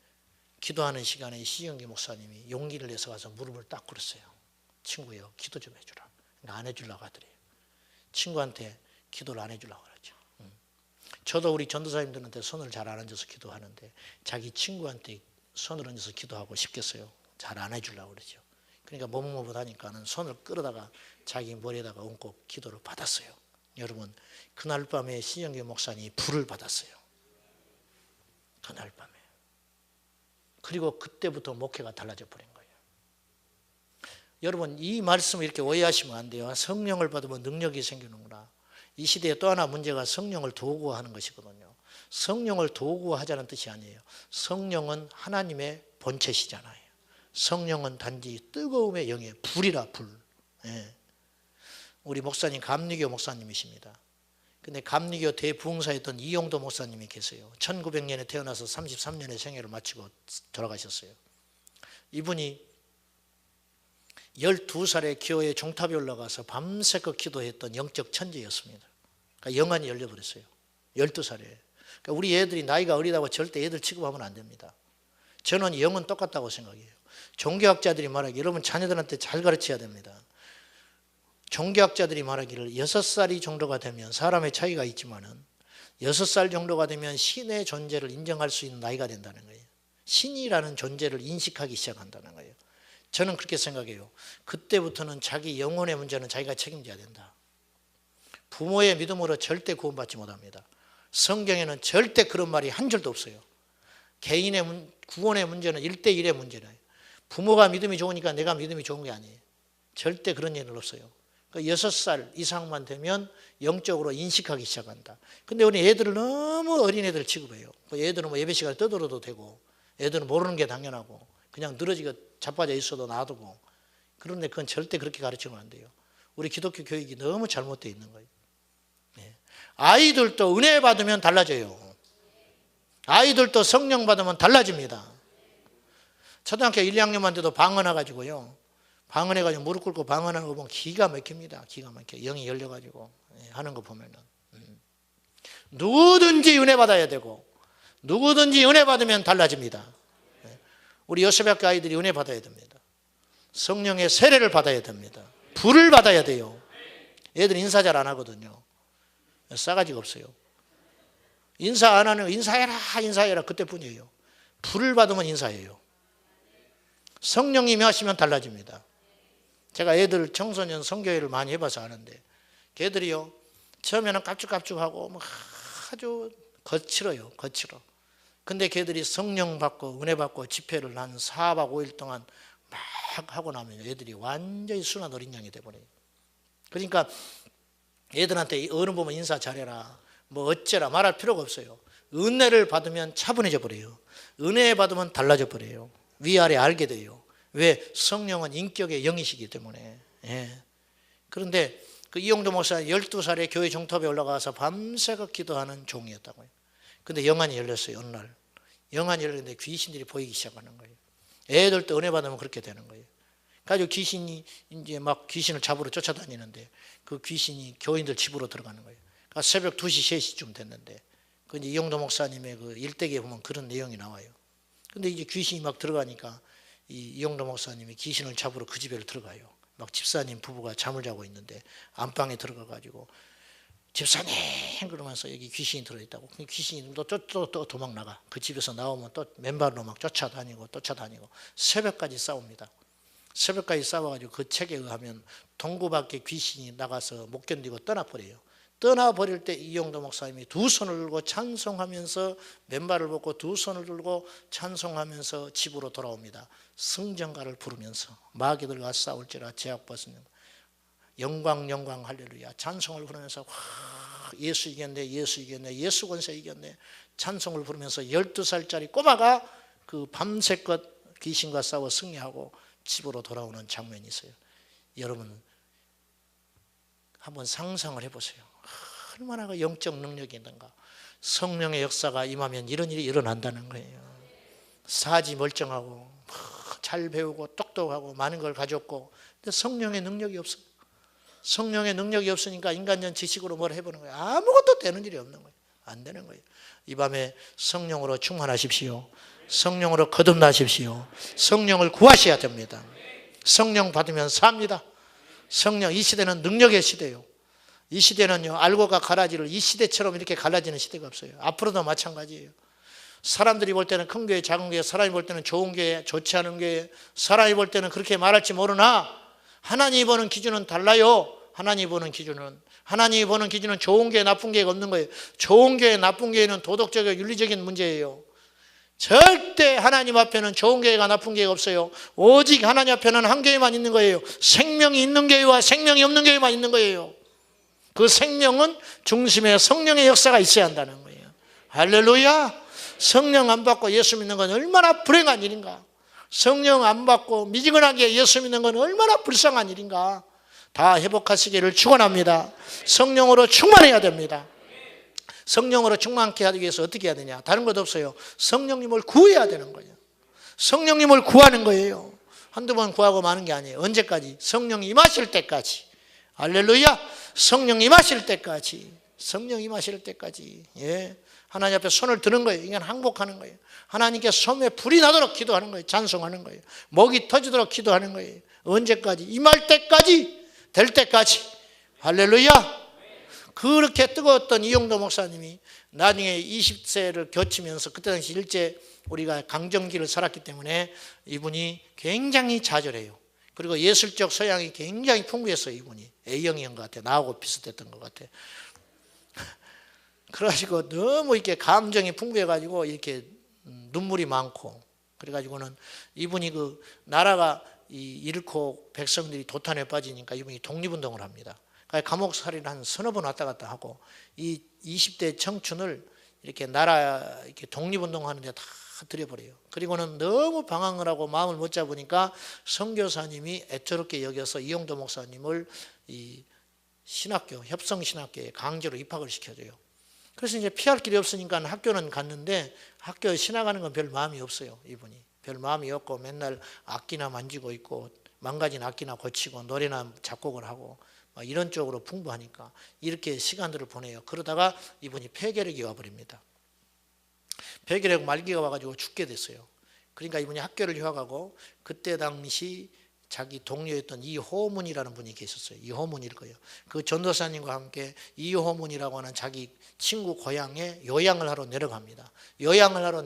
기도하는 시간에 시영기 목사님이 용기를 내서 가서 무릎을 딱 꿇었어요. 친구요, 기도 좀 해주라. 그러니까 안 해주려고 하더래요. 친구한테 기도를 안 해주려고 그러죠. 저도 우리 전도사님들한테 손을 잘 안 얹어서 기도하는데 자기 친구한테 손을 얹어서 기도하고 싶겠어요? 잘 안 해주려고 그러죠. 그러니까 머뭇머뭇하니까는 손을 끌어다가 자기 머리에다가 얹고 기도를 받았어요. 여러분, 그날 밤에 신영기 목사님이 불을 받았어요. 그날 밤에. 그리고 그때부터 목회가 달라져 버린 거예요. 여러분, 이 말씀을 이렇게 오해하시면 안 돼요. 성령을 받으면 능력이 생기는구나. 이 시대에 또 하나 문제가 성령을 도구화하는 것이거든요. 성령을 도구화하자는 뜻이 아니에요. 성령은 하나님의 본체시잖아요. 성령은 단지 뜨거움의 영이에요. 불이라 불. 예. 우리 목사님 감리교 목사님이십니다. 근데 감리교 대부흥사였던 이용도 목사님이 계세요. 1900년에 태어나서 33년의 생애를 마치고 돌아가셨어요. 이분이 12살에 기호에 종탑에 올라가서 밤새껏 기도했던 영적 천재였습니다. 그러니까 영안이 열려버렸어요. 12살에. 그러니까 우리 애들이 나이가 어리다고 절대 애들 취급하면 안 됩니다. 저는 영은 똑같다고 생각해요. 종교학자들이 말하기를 여러분 자녀들한테 잘 가르쳐야 됩니다. 종교학자들이 말하기를 6살이 정도가 되면 사람의 차이가 있지만은 6살 정도가 되면 신의 존재를 인정할 수 있는 나이가 된다는 거예요. 신이라는 존재를 인식하기 시작한다는 거예요. 저는 그렇게 생각해요. 그때부터는 자기 영혼의 문제는 자기가 책임져야 된다. 부모의 믿음으로 절대 구원받지 못합니다. 성경에는 절대 그런 말이 한 줄도 없어요. 개인의 구원의 문제는 1대1의 문제예요. 부모가 믿음이 좋으니까 내가 믿음이 좋은 게 아니에요. 절대 그런 일은 없어요. 6살 이상만 되면 영적으로 인식하기 시작한다. 근데 우리 애들을 너무 어린애들 취급해요. 애들은 뭐 예배 시간에 떠들어도 되고, 애들은 모르는 게 당연하고, 그냥 늘어지게 자빠져 있어도 놔두고. 그런데 그건 절대 그렇게 가르치면 안 돼요. 우리 기독교 교육이 너무 잘못되어 있는 거예요. 아이들도 은혜 받으면 달라져요. 아이들도 성령 받으면 달라집니다. 초등학교 1, 2학년만 돼도 방언해가지고요. 방언해가지고 무릎 꿇고 방언하는 거 보면 기가 막힙니다. 기가 막혀. 영이 열려가지고 하는 거 보면은. 누구든지 은혜 받아야 되고, 누구든지 은혜 받으면 달라집니다. 우리 요셉학교 아이들이 은혜 받아야 됩니다. 성령의 세례를 받아야 됩니다. 불을 받아야 돼요. 애들이 인사 잘 안 하거든요. 싸가지가 없어요. 인사 안 하는, 인사해라 그때뿐이에요. 불을 받으면 인사해요. 성령님이 하시면 달라집니다. 제가 애들 청소년 성교회를 많이 해봐서 아는데, 걔들이요 처음에는 깝죽깝죽하고 뭐 아주 거칠어요. 거칠어. 근데 걔들이 성령 받고 은혜 받고 집회를 한 4박 5일 동안 막 하고 나면 애들이 완전히 순한 어린 양이 돼버려요. 그러니까 애들한테 어른 보면 인사 잘해라, 뭐 어째라 말할 필요가 없어요. 은혜를 받으면 차분해져 버려요. 은혜 받으면 달라져 버려요. 위아래 알게 돼요. 왜? 성령은 인격의 영이시기 때문에. 그런데 그 이용도 목사 12살에 교회 종탑에 올라가서 밤새가 기도하는 종이었다고요. 근데 영안이 열렸어요. 어느 날 영안이 열렸는데 귀신들이 보이기 시작하는 거예요. 애들도 은혜 받으면 그렇게 되는 거예요. 가지고 귀신이 이제 막 귀신을 잡으러 쫓아다니는데, 그 귀신이 교인들 집으로 들어가는 거예요. 그러니까 새벽 2시, 3시쯤 됐는데, 그 이제 이용도 목사님의 그 일대기에 보면 그런 내용이 나와요. 근데 이제 귀신이 막 들어가니까 이용도 목사님이 귀신을 잡으러 그 집에 들어가요. 막 집사님 부부가 잠을 자고 있는데 안방에 들어가가지고 집사님 그러면서 여기 귀신이 들어있다고. 귀신이 또 도망 나가. 그 집에서 나오면 또 맨발로 막 쫓아다니고 새벽까지 싸웁니다. 새벽까지 싸워가지고 그 책에 의하면 동구 밖에 귀신이 나가서 못 견디고 떠나버려요. 떠나버릴 때 이용도 목사님이 두 손을 들고 찬송하면서, 맨발을 벗고 두 손을 들고 찬송하면서 집으로 돌아옵니다. 승전가를 부르면서 마귀들과 싸울지라 제약 벗으면 영광 영광 할렐루야 찬송을 부르면서 예수 이겼네, 예수 이겼네, 예수 권세 이겼네 찬송을 부르면서 12살짜리 꼬마가 그 밤새껏 귀신과 싸워 승리하고 집으로 돌아오는 장면이 있어요. 여러분 한번 상상을 해보세요. 얼마나 그 영적 능력이 있는가. 성령의 역사가 임하면 이런 일이 일어난다는 거예요. 사지 멀쩡하고 잘 배우고 똑똑하고 많은 걸 가졌고, 근데 성령의 능력이 없어요. 성령의 능력이 없으니까 인간적 지식으로 뭘 해보는 거예요. 아무것도 되는 일이 없는 거예요. 안 되는 거예요. 이 밤에 성령으로 충만하십시오. 성령으로 거듭나십시오. 성령을 구하셔야 됩니다. 성령 받으면 삽니다. 성령, 이 시대는 능력의 시대예요. 이 시대는요, 알고가 갈라지를 이 시대처럼 이렇게 갈라지는 시대가 없어요. 앞으로도 마찬가지예요. 사람들이 볼 때는 큰 교회, 작은 교회, 사람이 볼 때는 좋은 교회, 좋지 않은 교회, 사람이 볼 때는 그렇게 말할지 모르나 하나님이 보는 기준은 달라요. 하나님이 보는 기준은 좋은 교회, 나쁜 교회가 없는 거예요. 좋은 교회, 나쁜 교회는 도덕적이고 윤리적인 문제예요. 절대 하나님 앞에는 좋은 교회가 나쁜 교회가 없어요. 오직 하나님 앞에는 한 교회만 있는 거예요. 생명이 있는 교회와 생명이 없는 교회만 있는 거예요. 그 생명은 중심에 성령의 역사가 있어야 한다는 거예요. 할렐루야. 성령 안 받고 예수 믿는 건 얼마나 불행한 일인가. 성령 안 받고 미지근하게 예수 믿는 건 얼마나 불쌍한 일인가. 다 회복하시기를 축원합니다. 성령으로 충만해야 됩니다. 성령으로 충만케 하기 위해서 어떻게 해야 되냐? 다른 것 없어요. 성령님을 구해야 되는 거예요. 성령님을 구하는 거예요. 한두 번 구하고 마는 게 아니에요. 언제까지? 성령이 임하실 때까지. 할렐루야. 성령 임하실 때까지. 성령 임하실 때까지. 예. 하나님 앞에 손을 드는 거예요. 이건 항복하는 거예요. 하나님께 손에 불이 나도록 기도하는 거예요. 찬송하는 거예요. 목이 터지도록 기도하는 거예요. 언제까지? 임할 때까지, 될 때까지. 할렐루야. 그렇게 뜨거웠던 이용도 목사님이 나중에 20세를 겨치면서, 그때 당시 일제 우리가 강점기를 살았기 때문에 이분이 굉장히 좌절해요. 그리고 예술적 소양이 굉장히 풍부했어요. 이분이 A형인 것 같아. 나하고 비슷했던 것 같아. 그래가지고 너무 이렇게 감정이 풍부해가지고 이렇게 눈물이 많고, 그래가지고는 이분이 그 나라가 잃고 백성들이 도탄에 빠지니까 이분이 독립운동을 합니다. 감옥살이를 한 서너 번 왔다 갔다 하고, 이 20대 청춘을 이렇게 나라 이렇게 독립운동하는데 다 들여버려요. 그리고는 너무 방황을 하고 마음을 못 잡으니까 선교사님이 애처롭게 여겨서 이용도 목사님을 이 신학교, 협성신학교에 강제로 입학을 시켜줘요. 그래서 이제 피할 길이 없으니까 학교는 갔는데 학교에 지나가는 건 별 마음이 없어요. 이분이 별 마음이 없고 맨날 악기나 만지고 있고 망가진 악기나 고치고 노래나 작곡을 하고 이런 쪽으로 풍부하니까 이렇게 시간들을 보내요. 그러다가 이분이 폐결핵이 와버립니다. 폐결핵 말기가 와가지고 죽게 됐어요. 그러니까 이분이 학교를 휴학하고, 그때 당시 자기 동료였던 이호문이라는 분이 계셨어요. 이호문일 거예요. 그 전도사님과 함께 이호문이라고 하는 자기 친구 고향에 요양을 하러 내려갑니다. 요양을 하러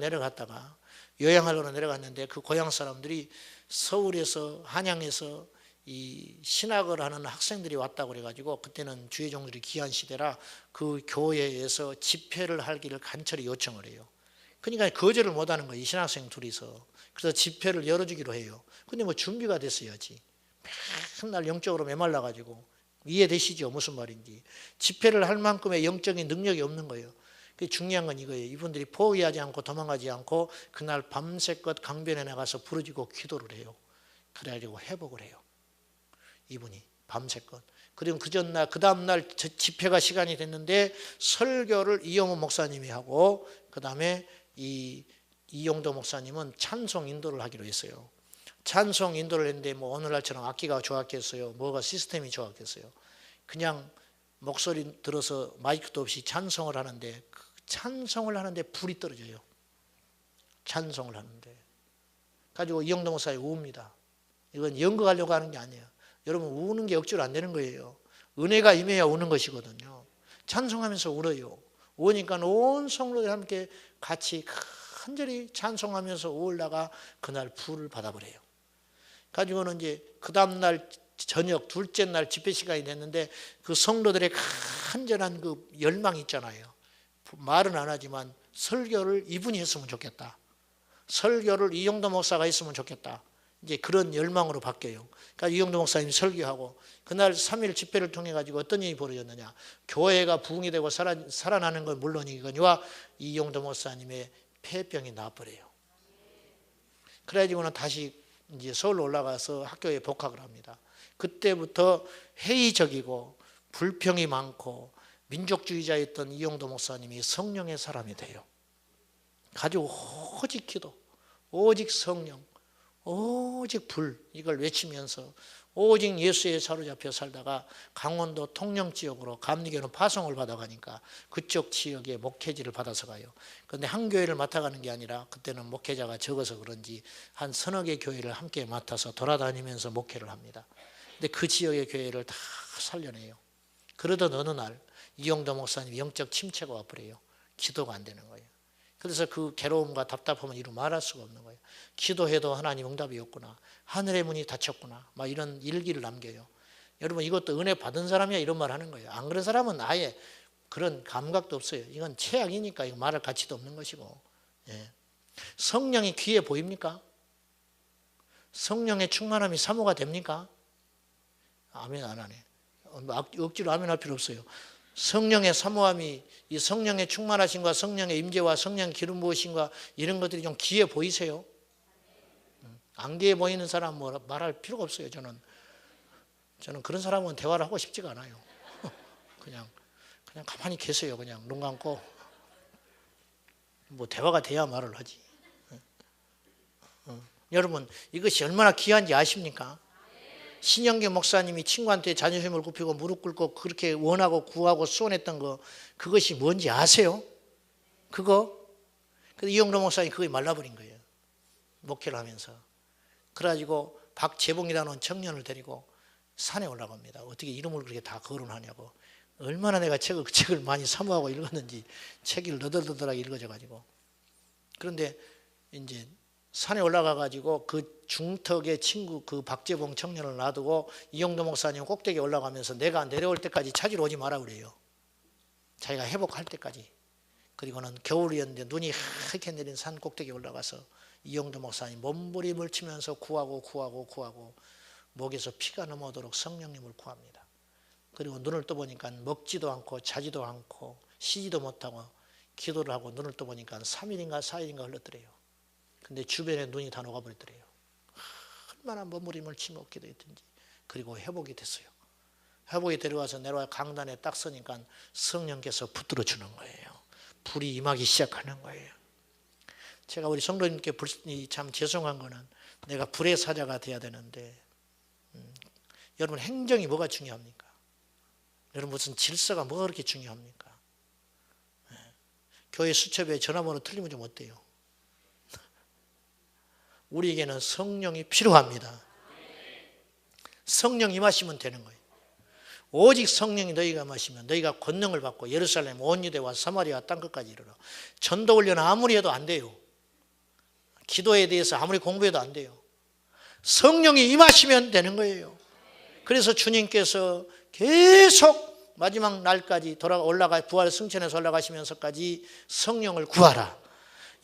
내려갔는데 그 고향 사람들이 서울에서, 한양에서 이 신학을 하는 학생들이 왔다고 그래가지고, 그때는 주의종들이 귀한 시대라 그 교회에서 집회를 하기를 간절히 요청을 해요. 그러니까 거절을 못하는 거예요. 이 신학생 둘이서. 그래서 집회를 열어주기로 해요. 근데 뭐 준비가 됐어야지. 맨날 영적으로 메말라가지고. 이해되시죠? 무슨 말인지. 집회를 할 만큼의 영적인 능력이 없는 거예요. 중요한 건 이거예요. 이분들이 포기하지 않고 도망가지 않고 그날 밤새껏 강변에 나가서 부르짖고 기도를 해요. 그래가지고 회복을 해요. 이분이 밤새껏. 그리고 그 다음날 집회가 시간이 됐는데 설교를 이용호 목사님이 하고, 그 다음에 이용도 목사님은 찬송 인도를 하기로 했어요. 찬송 인도를 했는데 뭐 오늘날처럼 악기가 좋았겠어요? 뭐가 시스템이 좋았겠어요? 그냥 목소리 들어서 마이크도 없이 찬송을 하는데, 그 찬송을 하는데 불이 떨어져요. 찬송을 하는데. 가지고 이용도 목사님 우웁니다. 이건 연극하려고 하는 게 아니에요. 여러분, 우는 게 억지로 안 되는 거예요. 은혜가 임해야 우는 것이거든요. 찬송하면서 울어요. 우니까 온 성도들이 함께 같이 간절히 찬송하면서 울다가 그날 불을 받아버려요. 가지고는 이제 그 다음날 저녁 둘째 날 집회 시간이 됐는데, 그 성도들의 간절한 그 열망이 있잖아요. 말은 안 하지만 설교를 이분이 했으면 좋겠다. 설교를 이용도 목사가 했으면 좋겠다. 이제 그런 열망으로 바뀌어요. 그러니까 이용도 목사님이 설교하고, 그날 3일 집회를 통해 가지고 어떤 일이 벌어졌느냐. 교회가 부흥이 되고 살아나는 건 물론이거니와 이용도 목사님의 폐병이 나버려요. 그래가지고는 다시 이제 서울로 올라가서 학교에 복학을 합니다. 그때부터 회의적이고 불평이 많고 민족주의자였던 이용도 목사님이 성령의 사람이 돼요. 가지고 오직 기도, 오직 성령, 오직 불, 이걸 외치면서 오직 예수에 사로잡혀 살다가 강원도 통영 지역으로 감리교는 파송을 받아가니까 그쪽 지역에 목회지를 받아서 가요. 그런데 한 교회를 맡아가는 게 아니라 그때는 목회자가 적어서 그런지 한 서너 개 교회를 함께 맡아서 돌아다니면서 목회를 합니다. 근데 그 지역의 교회를 다 살려내요. 그러던 어느 날 이용도 목사님 영적 침체가 와버려요. 기도가 안 되는 거예요. 그래서 그 괴로움과 답답함을 이루 말할 수가 없는 거예요. 기도해도 하나님 응답이 없구나. 하늘의 문이 닫혔구나. 막 이런 일기를 남겨요. 여러분, 이것도 은혜 받은 사람이야 이런 말 하는 거예요. 안 그런 사람은 아예 그런 감각도 없어요. 이건 최악이니까 이거 말할 가치도 없는 것이고. 예. 성령이 귀해 보입니까? 성령의 충만함이 사모가 됩니까? 아멘 안 하네. 억지로 아멘 할 필요 없어요. 성령의 사모함이, 이 성령의 충만하심과 성령의 임재와 성령의 기름 부으심과 이런 것들이 좀 귀해 보이세요? 안 귀해 보이는 사람 뭐 말할 필요가 없어요. 저는 그런 사람은 대화를 하고 싶지가 않아요. 그냥 가만히 계세요. 그냥 눈 감고 뭐 대화가 돼야 말을 하지. 여러분, 이것이 얼마나 귀한지 아십니까? 신영기 목사님이 친구한테 자존심을 굽히고 무릎 꿇고 그렇게 원하고 구하고 수원했던 거, 그것이 뭔지 아세요? 그거? 근데 이용도 목사님이 그거에 말라버린 거예요. 목회를 하면서. 그래가지고 박재봉이라는 청년을 데리고 산에 올라갑니다. 어떻게 이름을 그렇게 다 거론하냐고. 얼마나 내가 그 책을 많이 사모하고 읽었는지 책을 너덜너덜하게 읽어져가지고. 그런데 이제 산에 올라가 가지고 그 중턱의 친구 그 박재봉 청년을 놔두고 이영도 목사님 꼭대기에 올라가면서 내가 내려올 때까지 찾으러 오지 마라 그래요. 자기가 회복할 때까지. 그리고는 겨울이었는데 눈이 하얗게 내린 산 꼭대기에 올라가서 이영도 목사님 몸부림을 치면서 구하고 목에서 피가 넘어오도록 성령님을 구합니다. 그리고 눈을 떠보니까 먹지도 않고 자지도 않고 쉬지도 못하고 기도를 하고 눈을 떠보니까 3일인가 4일인가 흘렀더래요. 근데 주변에 눈이 다 녹아버리더래요. 얼마나 몸부림을 치며 기도했든지. 그리고 회복이 됐어요. 회복이 데려와서 내려와 강단에 딱 서니까 성령께서 붙들어 주는 거예요. 불이 임하기 시작하는 거예요. 제가 우리 성도님께 참 죄송한 거는 내가 불의 사자가 돼야 되는데 여러분 행정이 뭐가 중요합니까? 여러분 무슨 질서가 뭐가 그렇게 중요합니까? 교회 수첩에 전화번호 틀리면 좀 어때요? 우리에게는 성령이 필요합니다. 성령 임하시면 되는 거예요. 오직 성령이 너희가 마시면 너희가 권능을 받고 예루살렘 온 유대와 사마리아 땅끝까지 이르러. 전도 훈련 아무리 해도 안 돼요. 기도에 대해서 아무리 공부해도 안 돼요. 성령이 임하시면 되는 거예요. 그래서 주님께서 계속 마지막 날까지 올라가 부활 승천해서 올라가시면서까지 성령을 구하라.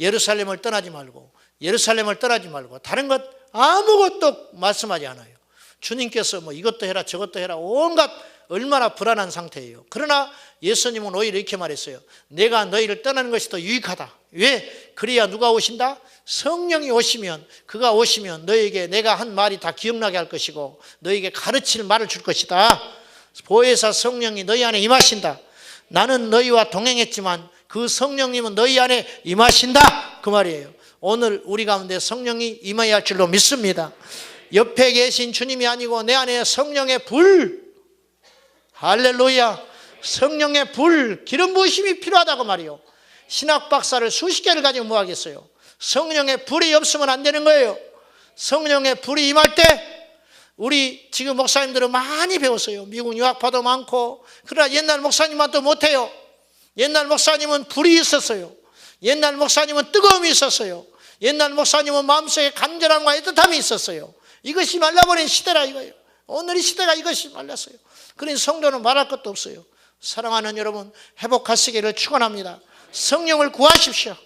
예루살렘을 떠나지 말고 다른 것 아무것도 말씀하지 않아요. 주님께서 뭐 이것도 해라 저것도 해라 온갖 얼마나 불안한 상태예요. 그러나 예수님은 오히려 이렇게 말했어요. 내가 너희를 떠나는 것이 더 유익하다. 왜? 그래야 누가 오신다? 성령이 오시면, 그가 오시면 너희에게 내가 한 말이 다 기억나게 할 것이고 너희에게 가르칠 말을 줄 것이다. 보혜사 성령이 너희 안에 임하신다. 나는 너희와 동행했지만 그 성령님은 너희 안에 임하신다. 그 말이에요. 오늘 우리 가운데 성령이 임해야 할 줄로 믿습니다. 옆에 계신 주님이 아니고 내 안에 성령의 불, 할렐루야, 성령의 불, 기름 부으심이 필요하다고 말이요. 신학 박사를 수십 개를 가지고 뭐 하겠어요? 성령의 불이 없으면 안 되는 거예요. 성령의 불이 임할 때 우리 지금 목사님들은 많이 배웠어요. 미국 유학파도 많고. 그러나 옛날 목사님만 또 못해요. 옛날 목사님은 불이 있었어요. 옛날 목사님은 뜨거움이 있었어요. 옛날 목사님은 마음속에 간절함과 애틋함이 있었어요. 이것이 말라버린 시대라 이거예요. 오늘 이 시대가 이것이 말랐어요. 그러니 성도는 말할 것도 없어요. 사랑하는 여러분, 회복하시기를 축원합니다. 성령을 구하십시오.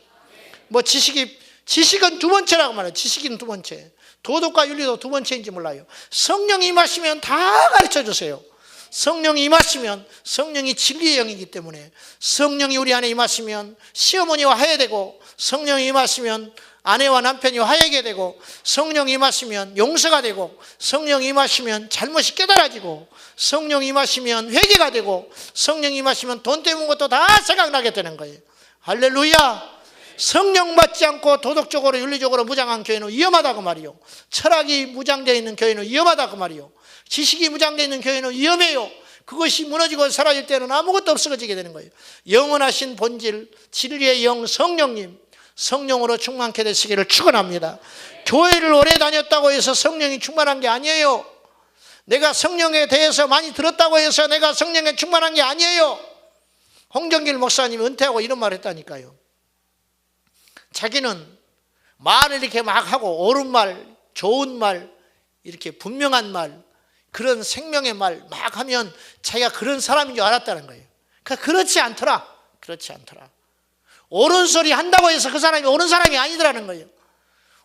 뭐 지식은 두 번째라고 말해요. 지식은 두 번째. 도덕과 윤리도 두 번째인지 몰라요. 성령이 임하시면 다 가르쳐 주세요. 성령이 임하시면, 성령이 진리의 영이기 때문에 성령이 우리 안에 임하시면 시어머니와 화해되고, 성령이 임하시면 아내와 남편이 화해하게 되고, 성령이 임하시면 용서가 되고, 성령이 임하시면 잘못이 깨달아지고, 성령이 임하시면 회개가 되고, 성령이 임하시면 돈 때문 것도 다 생각나게 되는 거예요. 할렐루야. 성령 받지 않고 도덕적으로 윤리적으로 무장한 교회는 위험하다고 말이요. 철학이 무장되어 있는 교회는 위험하다고 말이요. 지식이 무장되어 있는 교회는 위험해요. 그것이 무너지고 사라질 때는 아무것도 없어지게 되는 거예요. 영원하신 본질, 진리의 영 성령님, 성령으로 충만케 되시기를 축원합니다. 교회를 오래 다녔다고 해서 성령이 충만한 게 아니에요. 내가 성령에 대해서 많이 들었다고 해서 내가 성령에 충만한 게 아니에요. 홍정길 목사님이 은퇴하고 이런 말을 했다니까요. 자기는 말을 이렇게 막 하고 옳은 말, 좋은 말, 이렇게 분명한 말, 그런 생명의 말 막 하면 자기가 그런 사람인 줄 알았다는 거예요. 그러니까 그렇지 않더라. 옳은 소리 한다고 해서 그 사람이 옳은 사람이 아니더라는 거예요.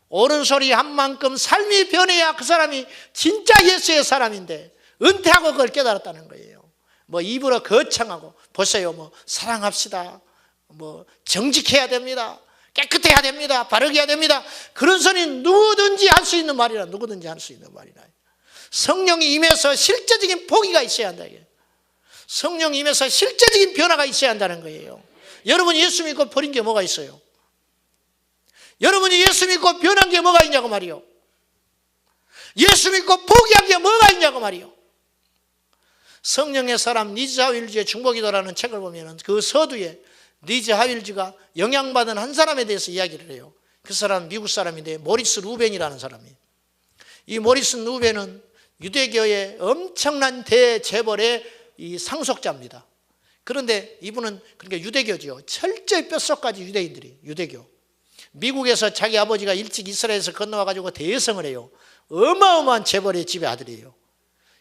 옳은 소리 한 만큼 삶이 변해야 그 사람이 진짜 예수의 사람인데 은퇴하고 그걸 깨달았다는 거예요. 뭐 입으로 거창하고 보세요. 뭐 사랑합시다. 뭐 정직해야 됩니다. 깨끗해야 됩니다. 바르게 해야 됩니다. 그런 소리는 누구든지 할 수 있는 말이라. 성령이 임해서 실제적인 포기가 있어야 한다. 성령이 임해서 실제적인 변화가 있어야 한다는 거예요. 여러분이 예수 믿고 버린 게 뭐가 있어요? 여러분이 예수 믿고 변한 게 뭐가 있냐고 말이요. 예수 믿고 포기한 게 뭐가 있냐고 말이요. 성령의 사람 니즈 하윌즈의 중보기도라는 책을 보면 그 서두에 니즈 하윌즈가 영향받은 한 사람에 대해서 이야기를 해요. 그 사람은 미국 사람인데 모리스 루벤이라는 사람이에요. 이 모리스 루벤은 유대교의 엄청난 대재벌의 이 상속자입니다. 그런데 이분은 그러니까 유대교죠. 철저히 뼛속까지 유대인들이 유대교. 미국에서 자기 아버지가 일찍 이스라엘에서 건너와가지고 대성을 해요. 어마어마한 재벌의 집의 아들이에요.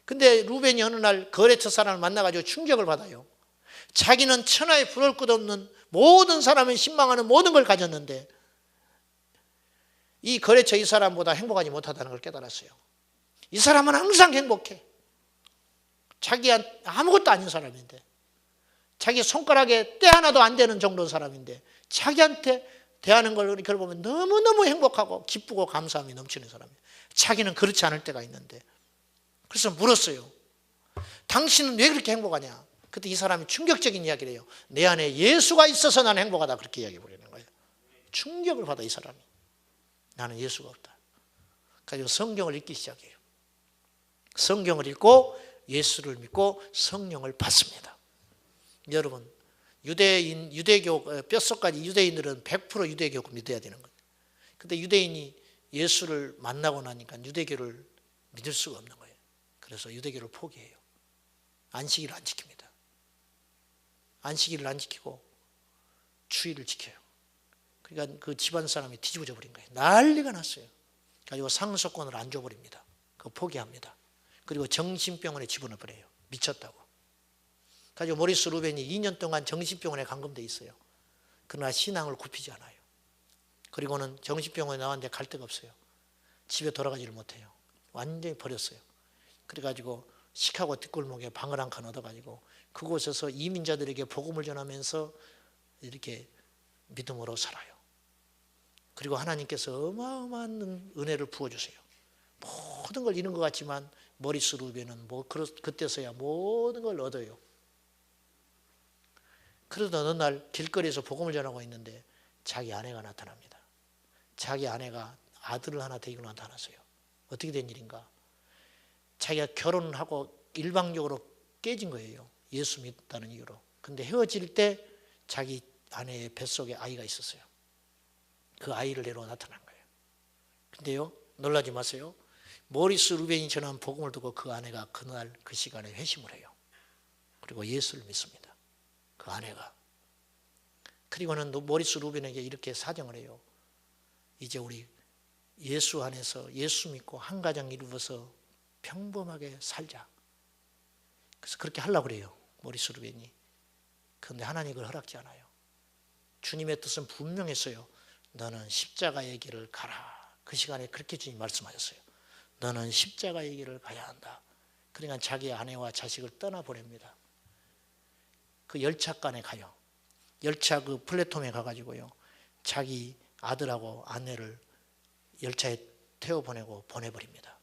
근데 루벤이 어느 날 거레처 사람을 만나가지고 충격을 받아요. 자기는 천하에 부러울 것 없는 모든 사람을 신망하는 모든 걸 가졌는데 이 거래처 이 사람보다 행복하지 못하다는 걸 깨달았어요. 이 사람은 항상 행복해. 자기한테 아무것도 아닌 사람인데, 자기 손가락에 때 하나도 안 되는 정도의 사람인데 자기한테 대하는 걸 이렇게 보면 너무너무 행복하고 기쁘고 감사함이 넘치는 사람이에요. 자기는 그렇지 않을 때가 있는데, 그래서 물었어요. 당신은 왜 그렇게 행복하냐? 그때 이 사람이 충격적인 이야기를 해요. 내 안에 예수가 있어서 나는 행복하다. 그렇게 이야기해 버리는 거예요. 충격을 받아 이 사람이. 나는 예수가 없다. 그래서 성경을 읽기 시작해요. 성경을 읽고 예수를 믿고 성령을 받습니다. 여러분, 유대교 뼛속까지 유대인들은 100% 유대교 믿어야 되는 거예요. 근데 유대인이 예수를 만나고 나니까 유대교를 믿을 수가 없는 거예요. 그래서 유대교를 포기해요. 안식일을 안 지킵니다. 안식일을 안 지키고 주일을 지켜요. 그러니까 그 집안 사람이 뒤집어져 버린 거예요. 난리가 났어요. 그리고 상속권을 안 줘버립니다. 그거 포기합니다. 그리고 정신병원에 집어넣어 버려요. 미쳤다고. 그래서 모리스 루벤이 2년 동안 정신병원에 감금돼 있어요. 그러나 신앙을 굽히지 않아요. 그리고는 정신병원에 나왔는데 갈 데가 없어요. 집에 돌아가지를 못해요. 완전히 버렸어요. 그래가지고 시카고 뒷골목에 방을 한 칸 얻어가지고 그곳에서 이민자들에게 복음을 전하면서 이렇게 믿음으로 살아요. 그리고 하나님께서 어마어마한 은혜를 부어주세요. 모든 걸 잃은 것 같지만 모리스 루벤은 그때서야 모든 걸 얻어요. 그러다 어느 날 길거리에서 복음을 전하고 있는데 자기 아내가 나타납니다. 자기 아내가 아들을 하나 데리고 나타났어요. 어떻게 된 일인가? 자기가 결혼을 하고 일방적으로 깨진 거예요. 예수 믿다는 이유로. 근데 헤어질 때 자기 아내의 뱃속에 아이가 있었어요. 그 아이를 내려 나타난 거예요. 근데요, 놀라지 마세요. 모리스 루벤이 전한 복음을 듣고 그 아내가 그날 그 시간에 회심을 해요. 그리고 예수를 믿습니다. 그 아내가. 그리고는 모리스 루벤에게 이렇게 사정을 해요. 이제 우리 예수 안에서 예수 믿고 한 가정 이루어서 평범하게 살자. 그래서 그렇게 하려고 그래요. 모리스 루벤이. 그런데 하나님이 그걸 허락지 않아요. 주님의 뜻은 분명했어요. 너는 십자가의 길을 가라. 그 시간에 그렇게 주님 말씀하셨어요. 너는 십자가의 길을 가야 한다. 그러니까 자기 아내와 자식을 떠나보냅니다. 그 열차간에 가요. 열차 그 플랫폼에 가가지고요. 자기 아들하고 아내를 열차에 태워보내고 보내버립니다.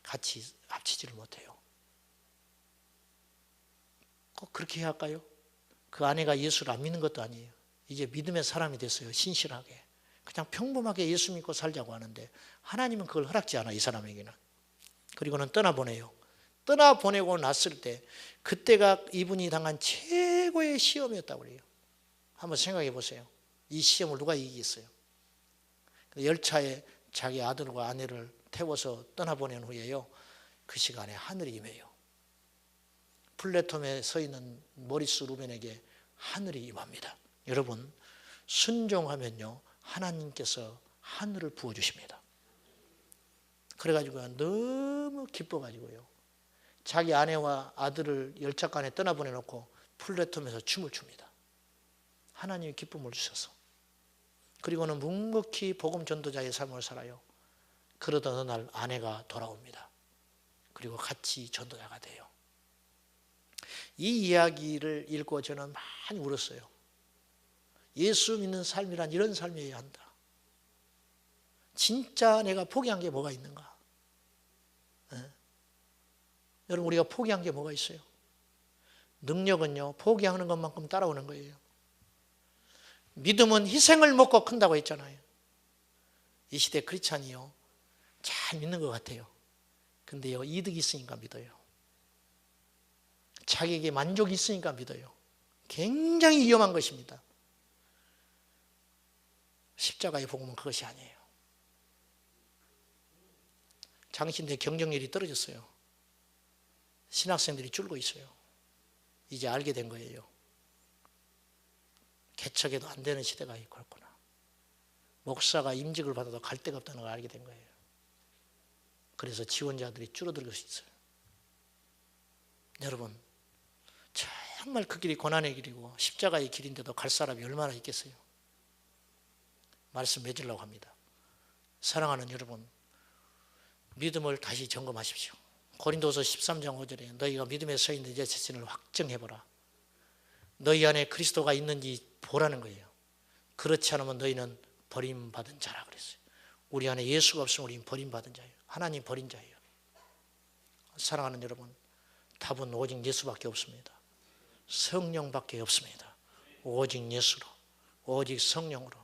같이 합치지를 못해요. 꼭 그렇게 해야 할까요? 그 아내가 예수를 안 믿는 것도 아니에요. 이제 믿음의 사람이 됐어요. 신실하게. 그냥 평범하게 예수 믿고 살자고 하는데 하나님은 그걸 허락지 않아, 이 사람에게는. 그리고는 떠나보내요. 떠나보내고 났을 때 그때가 이분이 당한 최고의 시험이었다고 그래요. 한번 생각해 보세요. 이 시험을 누가 이기겠어요? 열차에 자기 아들과 아내를 태워서 떠나보낸 후에요. 그 시간에 하늘이 임해요. 플랫폼에 서 있는 모리스 루벤에게 하늘이 임합니다. 여러분, 순종하면요 하나님께서 하늘을 부어주십니다. 그래가지고 너무 기뻐가지고요 자기 아내와 아들을 열차간에 떠나보내놓고 플랫폼에서 춤을 춥니다. 하나님이 기쁨을 주셔서. 그리고는 묵묵히 복음 전도자의 삶을 살아요. 그러던 어느 날 아내가 돌아옵니다. 그리고 같이 전도자가 돼요. 이 이야기를 읽고 저는 많이 울었어요. 예수 믿는 삶이란 이런 삶이어야 한다. 진짜 내가 포기한 게 뭐가 있는가? 여러분, 우리가 포기한 게 뭐가 있어요? 능력은요 포기하는 것만큼 따라오는 거예요. 믿음은 희생을 먹고 큰다고 했잖아요. 이 시대 크리스찬이요 잘 믿는 것 같아요. 근데요 이득이 있으니까 믿어요. 자기에게 만족이 있으니까 믿어요. 굉장히 위험한 것입니다. 십자가의 복음은 그것이 아니에요. 당신들의 경쟁률이 떨어졌어요. 신학생들이 줄고 있어요. 이제 알게 된 거예요. 개척해도 안 되는 시대가 있구나. 목사가 임직을 받아도 갈 데가 없다는 걸 알게 된 거예요. 그래서 지원자들이 줄어들고 있어요. 여러분, 정말 그 길이 고난의 길이고 십자가의 길인데도 갈 사람이 얼마나 있겠어요? 말씀 맺으려고 합니다. 사랑하는 여러분, 믿음을 다시 점검하십시오. 고린도서 13장 5절에 너희가 믿음에 서 있는 내 자신을 확정해보라. 너희 안에 그리스도가 있는지 보라는 거예요. 그렇지 않으면 너희는 버림받은 자라 그랬어요. 우리 안에 예수가 없으면 우리는 버림받은 자예요. 하나님 버린 자예요. 사랑하는 여러분, 답은 오직 예수밖에 없습니다. 성령밖에 없습니다. 오직 예수로, 오직 성령으로.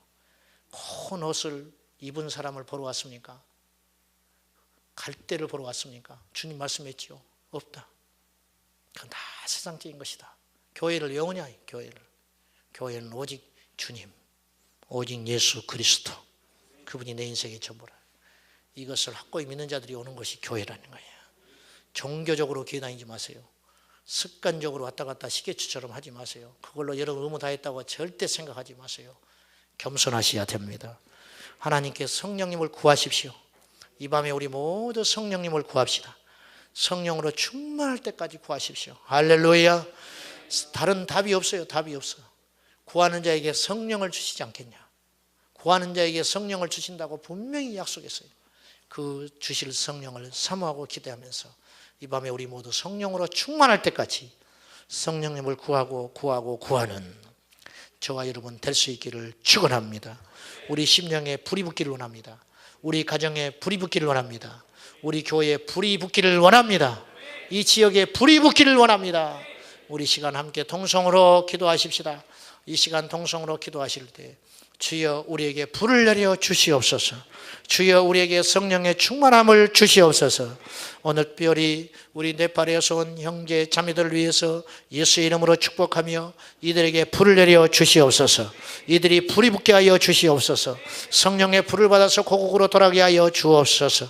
큰 옷을 입은 사람을 보러 왔습니까? 갈대를 보러 왔습니까? 주님 말씀했지요. 없다. 그건 다 세상적인 것이다. 교회를 영원히 하여, 교회는 오직 주님, 오직 예수 그리스도, 그분이 내 인생의 전부라. 이것을 확고히 믿는 자들이 오는 것이 교회라는 거예요. 종교적으로 교회 다니지 마세요. 습관적으로 왔다 갔다 시계추처럼 하지 마세요. 그걸로 여러분 의무 다 했다고 절대 생각하지 마세요. 겸손하셔야 됩니다. 하나님께 성령님을 구하십시오. 이 밤에 우리 모두 성령님을 구합시다. 성령으로 충만할 때까지 구하십시오. 할렐루야. 다른 답이 없어요. 답이 없어. 구하는 자에게 성령을 주시지 않겠냐. 구하는 자에게 성령을 주신다고 분명히 약속했어요. 그 주실 성령을 사모하고 기대하면서 이 밤에 우리 모두 성령으로 충만할 때까지 성령님을 구하는 저와 여러분 될 수 있기를 축원합니다. 우리 심령에 불이 붙기를 원합니다. 우리 가정에 불이 붙기를 원합니다. 우리 교회에 불이 붙기를 원합니다. 이 지역에 불이 붙기를 원합니다. 우리 시간 함께 통성으로 기도하십시다. 이 시간 통성으로 기도하실 때 주여 우리에게 불을 내려 주시옵소서. 주여 우리에게 성령의 충만함을 주시옵소서. 오늘 특별히 우리 네팔에서 온 형제 자매들을 위해서 예수의 이름으로 축복하며 이들에게 불을 내려 주시옵소서. 이들이 불이 붙게 하여 주시옵소서. 성령의 불을 받아서 고국으로 돌아가게 하여 주옵소서.